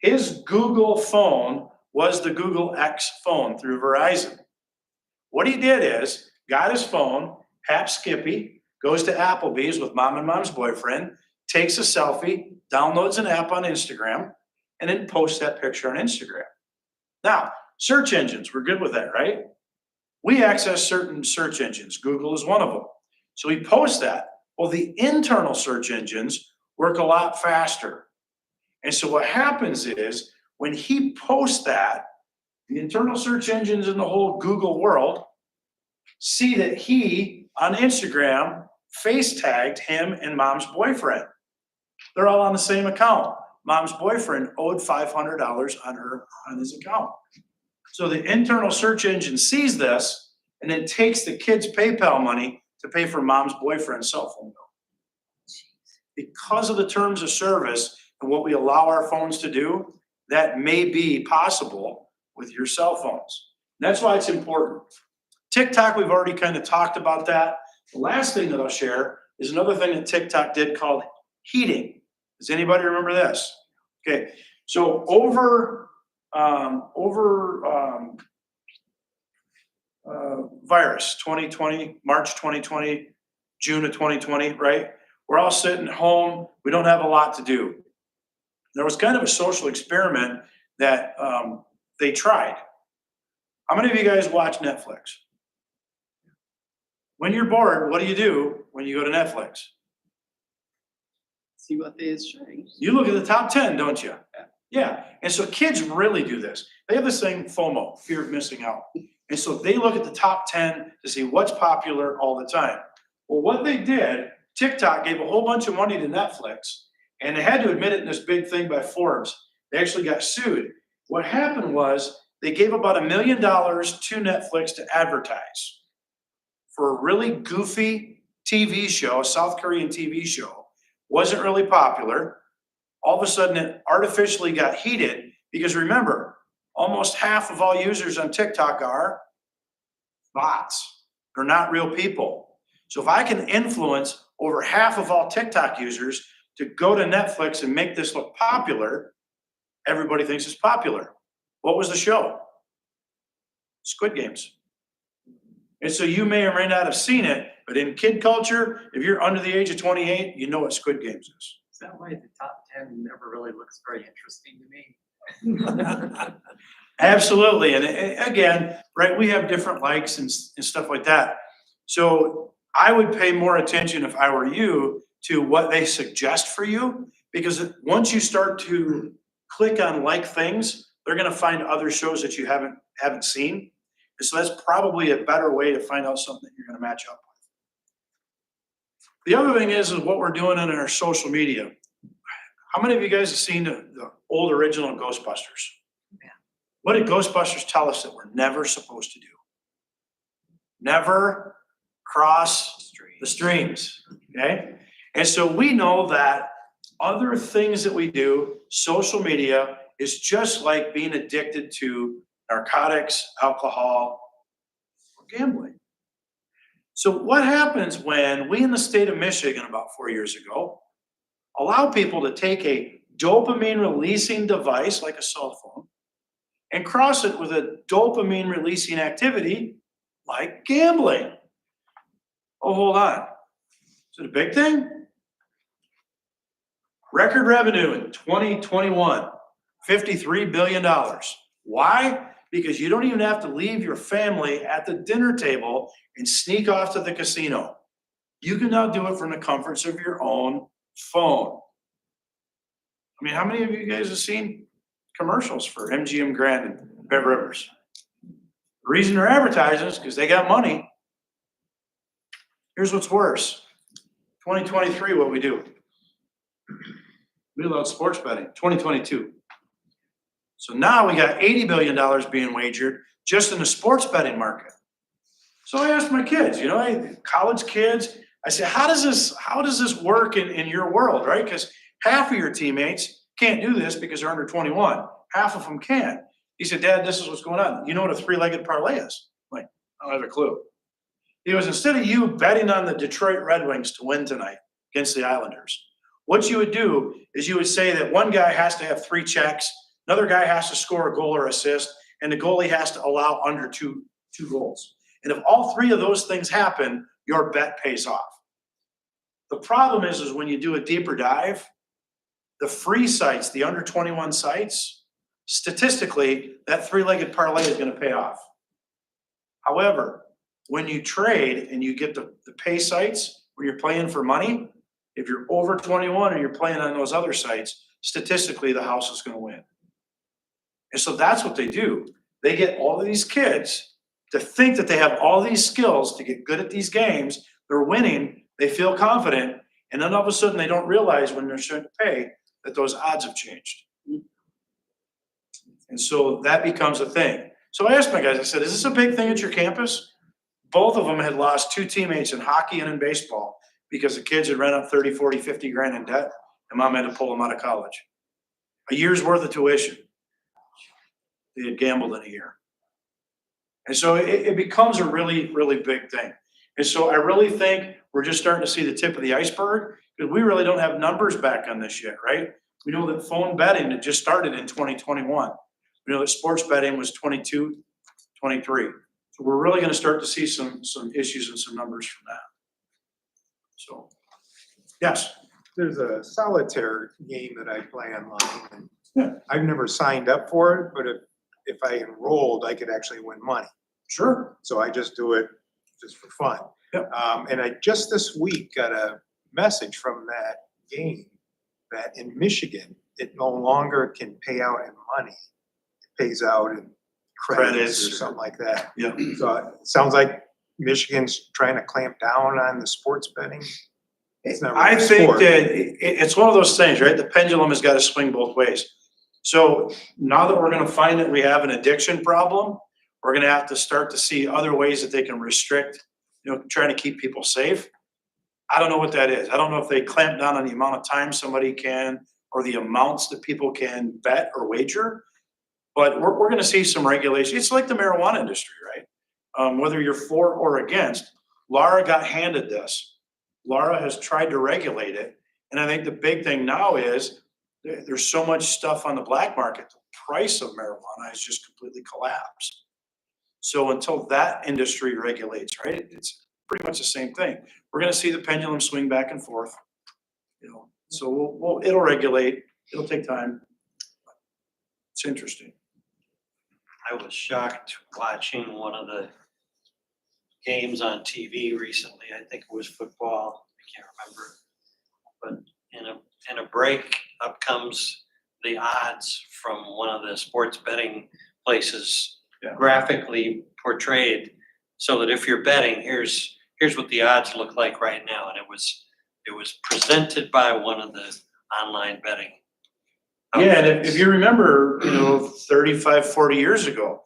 His Google phone was the Google X phone through Verizon. What he did is, got his phone, Hap Skippy, goes to Applebee's with mom and mom's boyfriend, takes a selfie, downloads an app on Instagram, and then posts that picture on Instagram. Now, search engines, we're good with that, right? We access certain search engines. Google is one of them. So he posts that. Well, the internal search engines work a lot faster. And so what happens is when he posts that, the internal search engines in the whole Google world see that he on Instagram face tagged him and mom's boyfriend. They're all on the same account. Mom's boyfriend owed $500 on his account. So the internal search engine sees this and then takes the kid's PayPal money to pay for mom's boyfriend's cell phone bill. Because of the terms of service and what we allow our phones to do, that may be possible with your cell phones. That's why it's important. TikTok, we've already kind of talked about that. The last thing that I'll share is another thing that TikTok did called heating. Does anybody remember this? Okay, so virus 2020, March 2020, June of 2020, right? We're all sitting at home. We don't have a lot to do. There was kind of a social experiment that they tried. How many of you guys watch Netflix? When you're bored, what do you do when you go to Netflix? See what they're showing. You look at the top 10, don't you? Yeah. And so kids really do this. They have this thing, FOMO, fear of missing out. And so they look at the top 10 to see what's popular all the time. Well, what they did, TikTok gave a whole bunch of money to Netflix, and they had to admit it in this big thing by Forbes. They actually got sued. What happened was they gave about $1 million to Netflix to advertise for a really goofy TV show, a South Korean TV show. Wasn't really popular. All of a sudden, it artificially got heated because remember, almost half of all users on TikTok are bots. They're not real people. So if I can influence over half of all TikTok users to go to Netflix and make this look popular, everybody thinks it's popular. What was the show? Squid Games. And so you may or may not have seen it, but in kid culture, if you're under the age of 28, you know what Squid Games is. Is that why the top 10 never really looks very interesting to me? Absolutely. And again, right, we have different likes and stuff like that. So I would pay more attention if I were you to what they suggest for you, because once you start to click on like things, they're going to find other shows that you haven't seen. And so that's probably a better way to find out something that you're going to match up with. The other thing is what we're doing on our social media. How many of you guys have seen the old original Ghostbusters? Yeah. What did Ghostbusters tell us that we're never supposed to do? Never cross the streams, okay? And so we know that other things that we do, social media, is just like being addicted to narcotics, alcohol, or gambling. So what happens when we in the state of Michigan about 4 years ago allow people to take a dopamine releasing device like a cell phone and cross it with a dopamine releasing activity like gambling? Oh, hold on. Is it a big thing? Record revenue in 2021, $53 billion. Why? Because you don't even have to leave your family at the dinner table and sneak off to the casino. You can now do it from the comforts of your own phone. I mean, how many of you guys have seen commercials for MGM Grand and Bear Rivers? The reason they're advertising is because they got money. Here's what's worse. 2023, what we do? We allowed sports betting, 2022. So now we got $80 billion being wagered just in the sports betting market. So I asked my kids, college kids, I said, how does this work in your world, right? Because half of your teammates can't do this because they're under 21. Half of them can. He said, Dad, this is what's going on. You know what a three-legged parlay is? I'm like, I don't have a clue. He goes, instead of you betting on the Detroit Red Wings to win tonight against the Islanders, what you would do is you would say that one guy has to have 3 checks, another guy has to score a goal or assist, and the goalie has to allow under two goals. And if all 3 of those things happen, your bet pays off. The problem is when you do a deeper dive, the free sites, the under 21 sites, statistically, that 3-legged parlay is going to pay off. However, when you trade and you get the pay sites when you're playing for money, if you're over 21 and you're playing on those other sites, statistically, the house is gonna win. And so that's what they do. They get all of these kids to think that they have all these skills to get good at these games. They're winning, they feel confident, and then all of a sudden they don't realize when they're starting to pay that those odds have changed. And so that becomes a thing. So I asked my guys, I said, is this a big thing at your campus? Both of them had lost 2 teammates in hockey and in baseball because the kids had run up 30, 40, 50 grand in debt, and mom had to pull them out of college. A year's worth of tuition. They had gambled in a year. And so it becomes a really, really big thing. And so I really think we're just starting to see the tip of the iceberg, because we really don't have numbers back on this yet, right? We know that phone betting had just started in 2021. We know that sports betting was 22, 23. So we're really gonna start to see some issues and some numbers from that. So, yes. There's a solitaire game that I play online. Yeah. And I've never signed up for it, but if I enrolled, I could actually win money. Sure. So I just do it just for fun. Yep. And I just this week got a message from that game that in Michigan, it no longer can pay out in money. It pays out in credits Credits or something like that. Yeah. So it sounds like Michigan's trying to clamp down on the sports betting. It's not I really think sport. that it's one of those things, right? The pendulum has got to swing both ways. So now that we're gonna find that we have an addiction problem, we're gonna have to start to see other ways that they can restrict, trying to keep people safe. I don't know what that is. I don't know if they clamp down on the amount of time somebody can, or the amounts that people can bet or wager. But we're gonna see some regulation. It's like the marijuana industry, right? Whether you're for or against, Laura got handed this. Laura has tried to regulate it. And I think the big thing now is there's so much stuff on the black market, the price of marijuana has just completely collapsed. So until that industry regulates, right, it's pretty much the same thing. We're gonna see the pendulum swing back and forth. So it'll regulate, it'll take time. It's interesting. I was shocked watching one of the games on TV recently. I think it was football. I can't remember. But in a break, up comes the odds from one of the sports betting places, Yeah. graphically portrayed, so that if you're betting, here's what the odds look like right now. And it was presented by one of the online betting Yeah, and outfits. if you remember, 35, 40 years ago,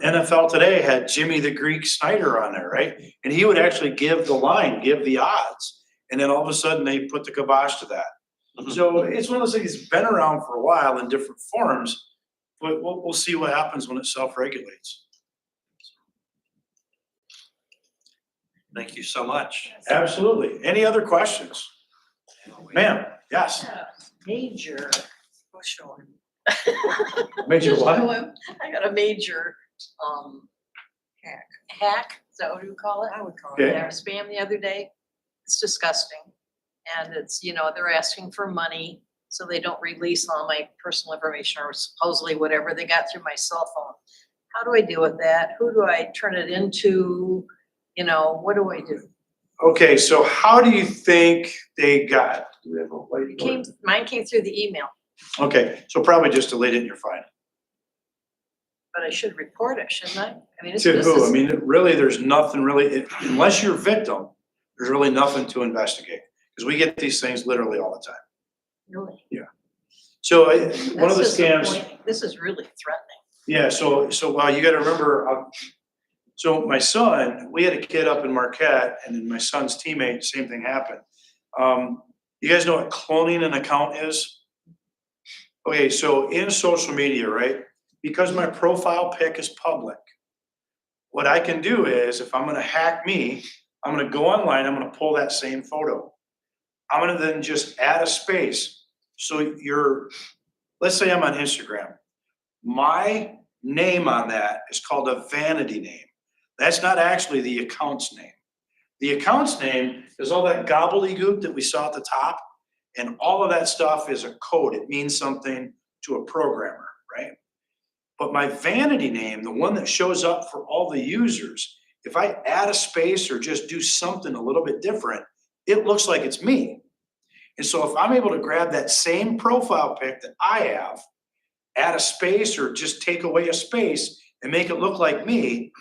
NFL Today had Jimmy the Greek Snyder on there, right? And he would actually give the line, give the odds. And then all of a sudden they put the kibosh to that. Mhm. So it's one of those things that's been around for a while in different forms, but we'll see what happens when it self-regulates. Thank you so much. Absolutely. Any other questions? Ma'am, yes. Major. Major what? I got a major, hack, is that what you call it? I would call Okay. it. Yeah, spam the other day. It's disgusting. And it's, they're asking for money, so they don't release all my personal information or supposedly whatever they got through my cell phone. How do I deal with that? Who do I turn it into? What do I do? Okay, so how do you think they got? Do we have a whiteboard? Mine came through the email, Okay, so probably just delete it and you're fine. but I should report it, shouldn't I? I mean, it's To who? I business. mean, really, there's nothing really, unless you're a victim, there's really nothing to investigate. Because we get these things literally all the time. Really. So one of the That's scams, disappointing. This is really threatening. yeah, so you gotta remember, so my son, we had a kid up in Marquette, and then my son's teammate, same thing happened. You guys know what cloning an account is? Okay, so in social media, right, because my profile pic is public, what I can do is, if I'm gonna hack me, I'm gonna go online, I'm gonna pull that same photo. I'm gonna then just add a space. So let's say I'm on Instagram. My name on that is called a vanity name. That's not actually the account's name. The account's name is all that gobbledygook that we saw at the top, and all of that stuff is a code. It means something to a programmer, right? But my vanity name, the one that shows up for all the users, if I add a space or just do something a little bit different, it looks like it's me. And so if I'm able to grab that same profile pic that I have, add a space or just take away a space and make it look like me,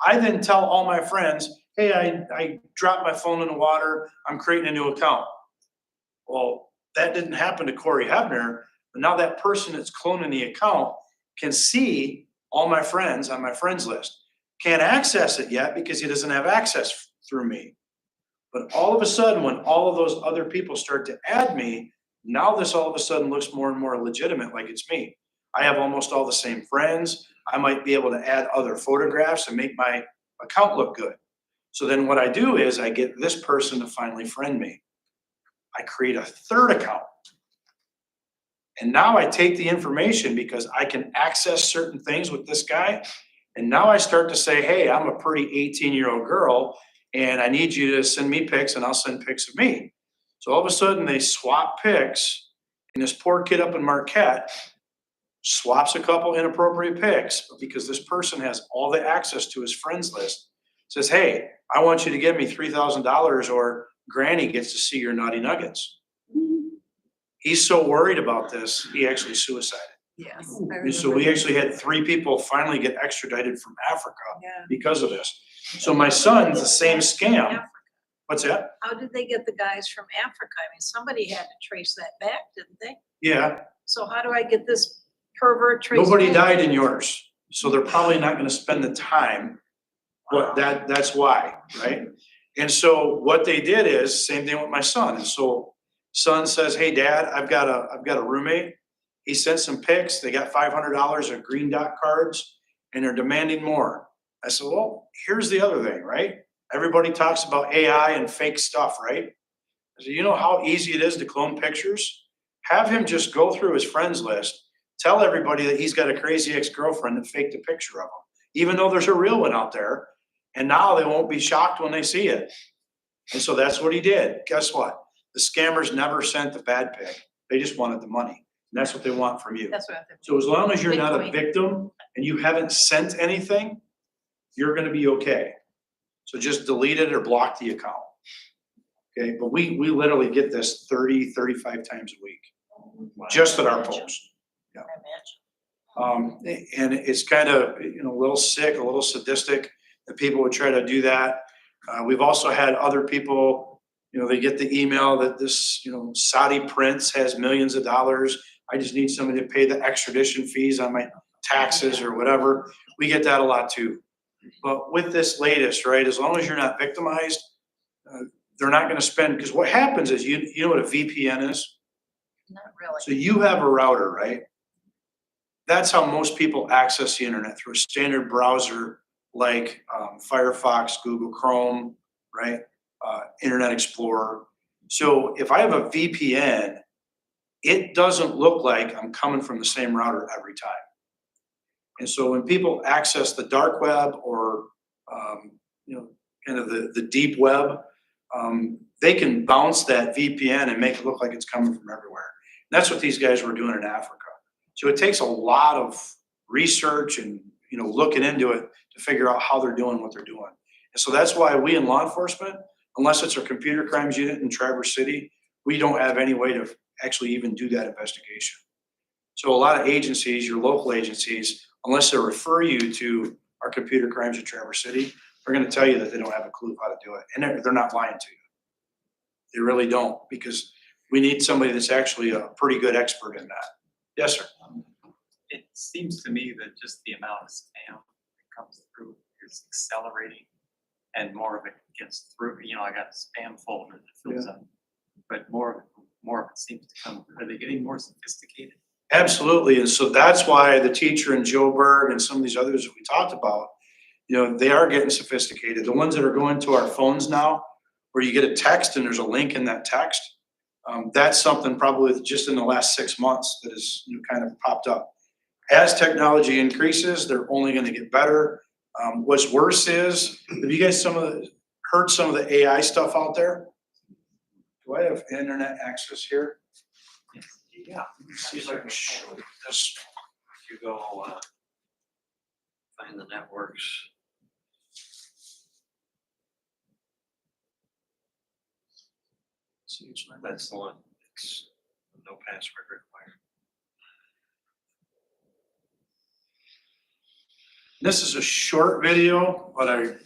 I then tell all my friends, hey, I dropped my phone in the water, I'm creating a new account. Well, that didn't happen to Corey Hebner, but now that person that's cloning the account can see all my friends on my friends list. Can't access it yet because he doesn't have access through me. But all of a sudden, when all of those other people start to add me, now this all of a sudden looks more and more legitimate, like it's me. I have almost all the same friends. I might be able to add other photographs and make my account look good. So then what I do is I get this person to finally friend me. I create a third account. And now I take the information because I can access certain things with this guy. And now I start to say, hey, I'm a pretty 18-year-old girl and I need you to send me pics and I'll send pics of me. So all of a sudden they swap pics and this poor kid up in Marquette swaps a couple inappropriate pics because this person has all the access to his friends list. Says, hey, I want you to give me $3,000 or Granny gets to see your naughty nuggets. He's so worried about this, he actually suicided. Yes. And so we actually had 3 people finally get extradited from Africa Yeah. because of this. So my son's the same scam. What's that? How did they get the guys from Africa? I mean, somebody had to trace that back, didn't they? Yeah, So how do I get this pervert traced? nobody back? died in yours, so they're probably not gonna spend the time. But that's why, right? And so what they did is, same thing with my son. And so son says, hey, Dad, I've got a roommate. He sent some pics. They got $500 of green dot cards and they're demanding more. I said, well, here's the other thing, right? Everybody talks about AI and fake stuff, right? I said, you know how easy it is to clone pictures? Have him just go through his friends list, tell everybody that he's got a crazy ex-girlfriend that faked a picture of him, even though there's a real one out there. And now they won't be shocked when they see it. And so that's what he did. Guess what? The scammers never sent the bad pic. They just wanted the money. And that's what they want from you. That's what I think. So as long as you're not a Bitcoin. victim and you haven't sent anything, you're gonna be okay. So just delete it or block the account. Okay, but we literally get this 30, 35 times a week, just at our post. Imagine. And it's kind of, a little sick, a little sadistic that people would try to do that. We've also had other people, they get the email that this, Saudi prince has millions of dollars. I just need somebody to pay the extradition fees on my taxes or whatever. We get that a lot too. But with this latest, right, as long as you're not victimized, they're not gonna spend, because what happens is, you know what a VPN is? Not really. So you have a router, right? That's how most people access the internet, through a standard browser like Firefox, Google Chrome, right? Internet Explorer. So if I have a VPN, it doesn't look like I'm coming from the same router every time. And so when people access the dark web or, kind of the deep web, they can bounce that VPN and make it look like it's coming from everywhere. That's what these guys were doing in Africa. So it takes a lot of research and, looking into it to figure out how they're doing what they're doing. And so that's why we in law enforcement, unless it's a computer crimes unit in Traverse City, we don't have any way to actually even do that investigation. So a lot of agencies, your local agencies, unless they refer you to our computer crimes in Traverse City, they're gonna tell you that they don't have a clue how to do it. And they're not lying to you. They really don't, because we need somebody that's actually a pretty good expert in that. Yes, sir. It seems to me that just the amount of spam that comes through is accelerating and more of it gets through. I got a spam folder that fills up, but more of it seems to come. Are they getting more sophisticated? Absolutely. And so that's why the teacher in Joburg and some of these others that we talked about, they are getting sophisticated. The ones that are going to our phones now, where you get a text and there's a link in that text, that's something probably just in the last 6 months that has kind of popped up. As technology increases, they're only going to get better. What's worse is, have you guys heard some of the AI stuff out there? Do I have internet access here? Yeah, let me see if I can show you this. If you go, find the networks. That's the one. It's no password required. This is a short video, but I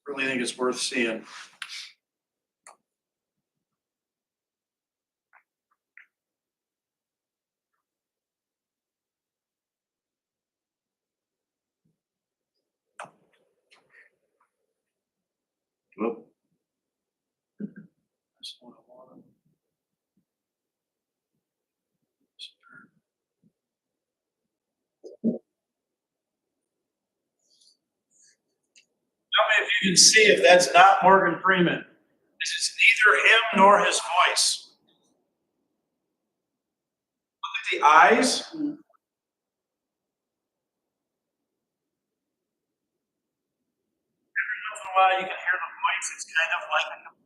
really think it's worth seeing. Whoop. That's the one I wanted. Tell me if you can see if that's not Morgan Freeman. This is neither him nor his voice. Look at the eyes. Every once in a while you can hear the voice. It's kind of like a computer.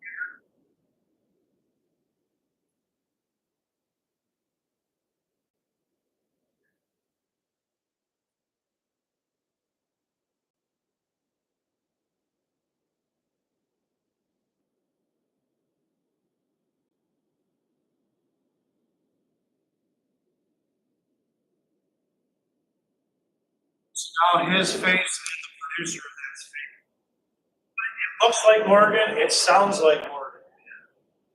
Now his face and the producer of that's face. It looks like Morgan, it sounds like Morgan.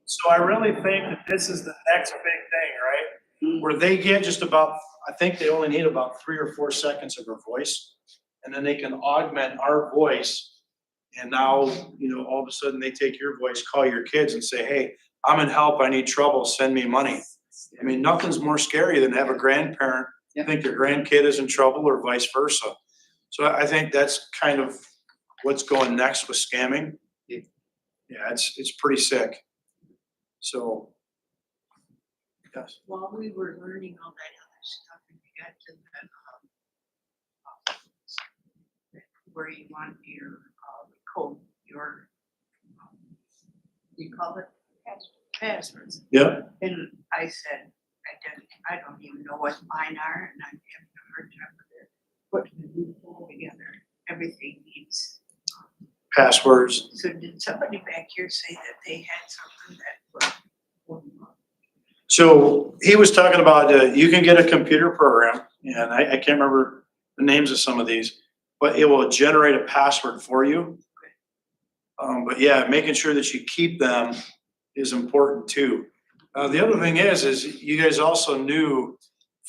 So I really think that this is the next big thing, right? Where they get just about, I think they only need about 3 or 4 seconds of her voice. And then they can augment our voice. And now, you know, all of a sudden they take your voice, call your kids and say, hey, I'm in help, I need trouble, send me money. I mean, nothing's more scary than to have a grandparent think their grandkid is in trouble or vice versa. So I think that's kind of what's going next with scamming. Yeah, it's pretty sick. So, yes. While we were learning all that other stuff, and we got to the, where you want your, code, your, you call it passwords. Yeah. And I said, I don't even know what mine are, and I'm having a hard time with it. Putting the new phone together, everything needs. Passwords. So did somebody back here say that they had something that wouldn't work? So he was talking about, you can get a computer program, and I can't remember the names of some of these, but it will generate a password for you. But yeah, making sure that you keep them is important too. The other thing is you guys also knew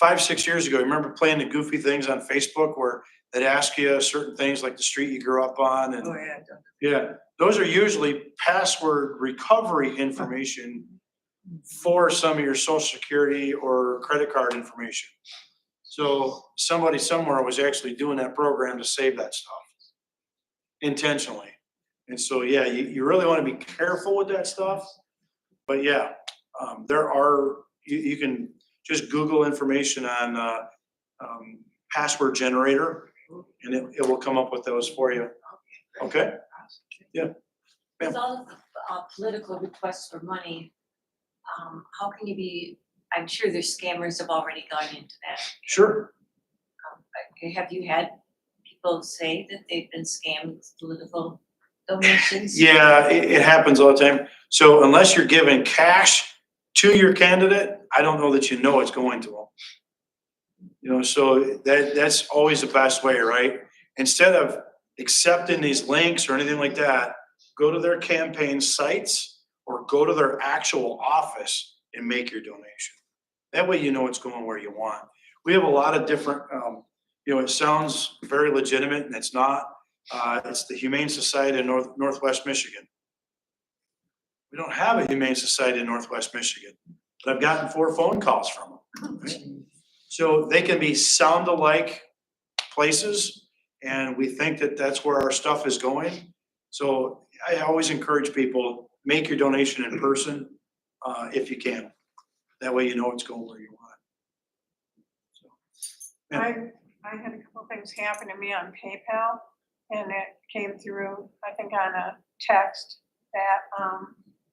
5-6 years ago, remember playing the goofy things on Facebook where they'd ask you certain things like the street you grew up on and Oh, yeah. yeah, those are usually password recovery information for some of your social security or credit card information. So somebody somewhere was actually doing that program to save that stuff intentionally. And so, yeah, you really want to be careful with that stuff. But yeah, there are, you can just Google information on password generator and it will come up with those for you. Okay? Yeah. With all of the political requests for money, how can you be, I'm sure there's scammers have already gone into that. Sure. Have you had people say that they've been scammed with political donations? Yeah, it happens all the time. So unless you're giving cash to your candidate, I don't know that you know it's going to them. You know, so that's always the best way, right? Instead of accepting these links or anything like that, go to their campaign sites or go to their actual office and make your donation. That way you know it's going where you want. We have a lot of different, you know, it sounds very legitimate and it's not. It's the Humane Society in Northwest Michigan. We don't have a Humane Society in Northwest Michigan, but I've gotten 4 phone calls from them. Right? So they can be sound alike places, and we think that that's where our stuff is going. So I always encourage people, make your donation in person if you can. That way you know it's going where you want it. So, yeah. I had a couple things happen to me on PayPal, and it came through, I think on a text that,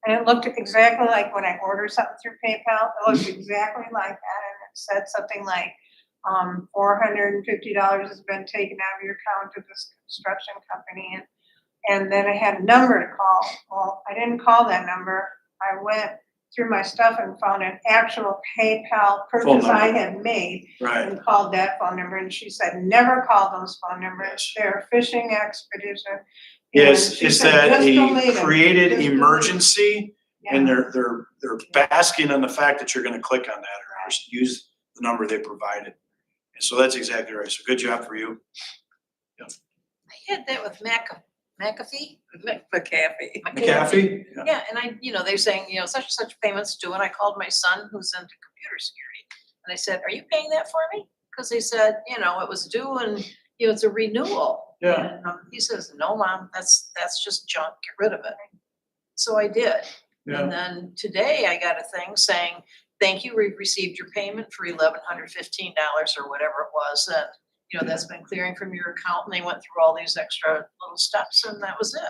and it looked exactly like when I ordered something through PayPal, it looked exactly like that, and it said something like, $450 has been taken out of your account to this construction company, and then I had a number to call. Well, I didn't call that number. I went through my stuff and found an actual PayPal purchase I had made Right. and called that phone number, and she said, never call those phone numbers, Yes. they're a phishing expedition. Yes, And she is said, that "Just delete a 'em, created just delete 'em." emergency? And Yeah. they're basking on the fact that you're gonna click on that or just use the number they provided. And so that's exactly right. So good job for you. I had that with McAfee. McAfee. McAfee? Yeah. Yeah, and they're saying, such and such payments due, and I called my son who's into computer security. And I said, are you paying that for me? Because they said, it was due and, it's a renewal. Yeah. And he says, no, Mom, that's just junk, get rid of it. So I did. Yeah. And then today I got a thing saying, thank you, we've received your payment for $1,115 or whatever it was. And, that's been clearing from your account. And they went through all these extra little steps and that was it.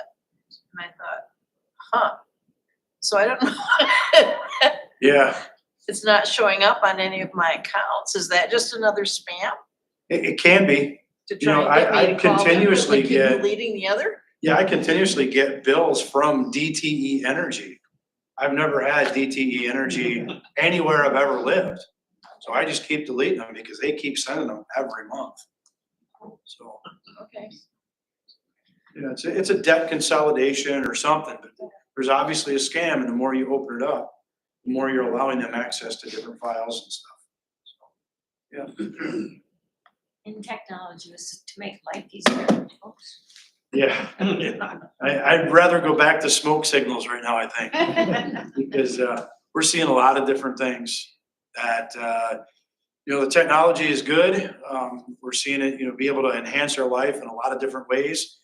And I thought, so I don't know. Yeah, It's not showing up on any of my accounts. Is that just another spam it can be. to You know, try and get I me to call them continuously and keep get- deleting the other? Yeah, I continuously get bills from DTE Energy. I've never had DTE Energy anywhere I've ever lived. So I just keep deleting them because they keep sending them every month. So, Okay. it's a debt consolidation or something, but there's obviously a scam, and the more you open it up, the more you're allowing them access to different files and stuff. So, yeah. And technology was to make life easier for folks. Yeah. I'd rather go back to smoke signals right now, I think. Because we're seeing a lot of different things that, the technology is good. We're seeing it, be able to enhance our life in a lot of different ways.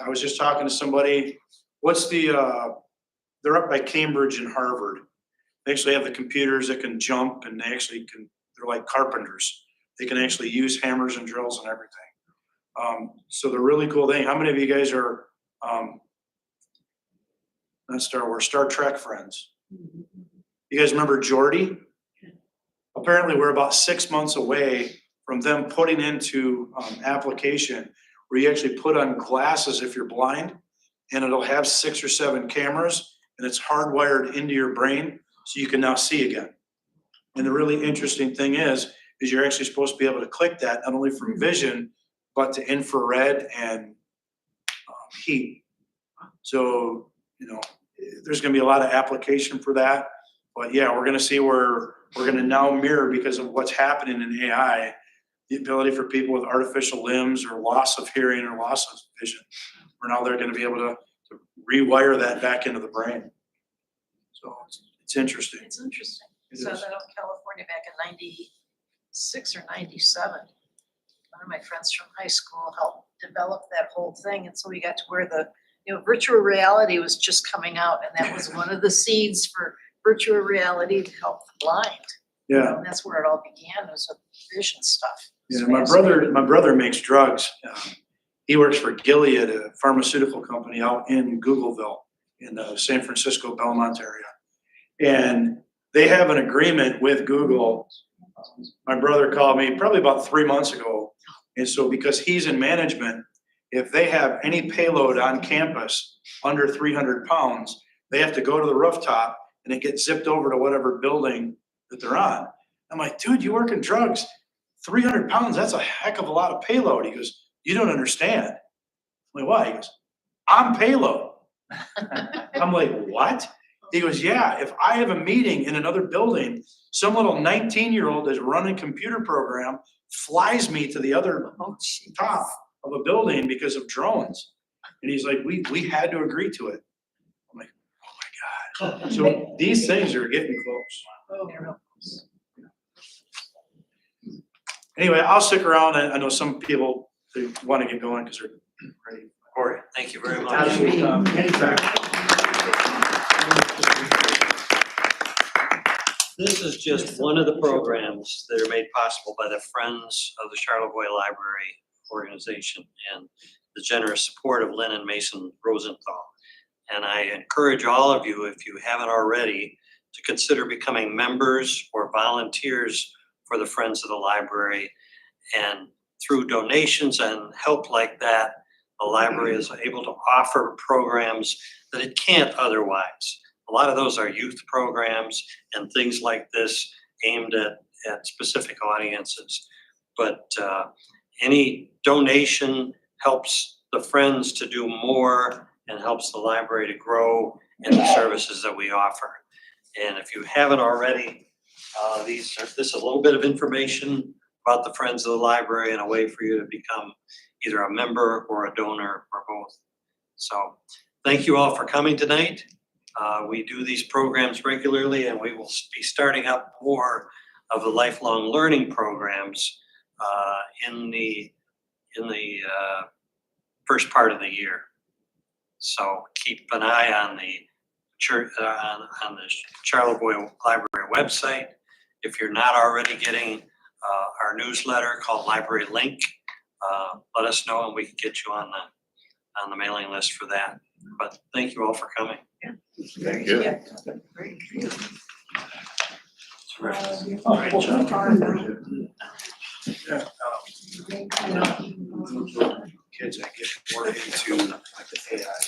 I was just talking to somebody, they're up by Cambridge and Harvard. They actually have the computers that can jump and they're like carpenters. They can actually use hammers and drills and everything. So the really cool thing, how many of you guys are, not Star Wars, Star Trek friends? You guys remember Geordi? Apparently, we're about 6 months away from them putting into application where you actually put on glasses if you're blind, and it'll have 6 or 7 cameras, and it's hardwired into your brain, so you can now see again. And the really interesting thing is you're actually supposed to be able to click that not only from vision, but to infrared and heat. So, there's gonna be a lot of application for that. But yeah, we're gonna see where we're gonna now mirror, because of what's happening in AI, the ability for people with artificial limbs or loss of hearing or loss of vision. Where now they're gonna be able to rewire that back into the brain. So it's interesting. It's interesting. It So is. that out in California back in 96 or 97. One of my friends from high school helped develop that whole thing. And so we got to where virtual reality was just coming out. And that was one of the seeds for virtual reality to help the blind. Yeah. And that's where it all began, was with vision stuff. It's Yeah, my brother makes drugs. He works for Gilead, a pharmaceutical company out in Googleville in the San Francisco Belmont area. And they have an agreement with Google. My brother called me probably about 3 months ago. And so because he's in management, if they have any payload on campus under 300 pounds, they have to go to the rooftop and it gets zipped over to whatever building that they're on. I'm like, dude, you work in drugs. 300 pounds, that's a heck of a lot of payload. He goes, you don't understand. I'm like, why? He goes, I'm payload. I'm like, what? He goes, yeah, if I have a meeting in another building, some little 19-year-old that's running a computer program flies me to the other top of a building because of drones. And he's like, we had to agree to it. I'm like, oh my God. So these things are getting close. Anyway, I'll stick around. I know some people, they want to get going because they're ready. Corey. Thank you very much. Absolutely. Anytime. This is just one of the programs that are made possible by the Friends of the Charlevoix Library organization and the generous support of Lynn and Mason Rosenthal. And I encourage all of you, if you haven't already, to consider becoming members or volunteers for the Friends of the Library. And through donations and help like that, the library is able to offer programs that it can't otherwise, A lot of those are youth programs and things like this aimed at specific audiences. But any donation helps the Friends to do more and helps the library to grow in the services that we offer. And if you haven't already, this is a little bit of information about the Friends of the Library and a way for you to become either a member or a donor or both. So thank you all for coming tonight. We do these programs regularly, and we will be starting up more of the lifelong learning programs in the first part of the year. So keep an eye on the church on the Charlevoix Library website. If you're not already getting our newsletter called Library Link, let us know and we can get you on the mailing list for that. But thank you all for coming. Thank you. Kids that get more into like the AI.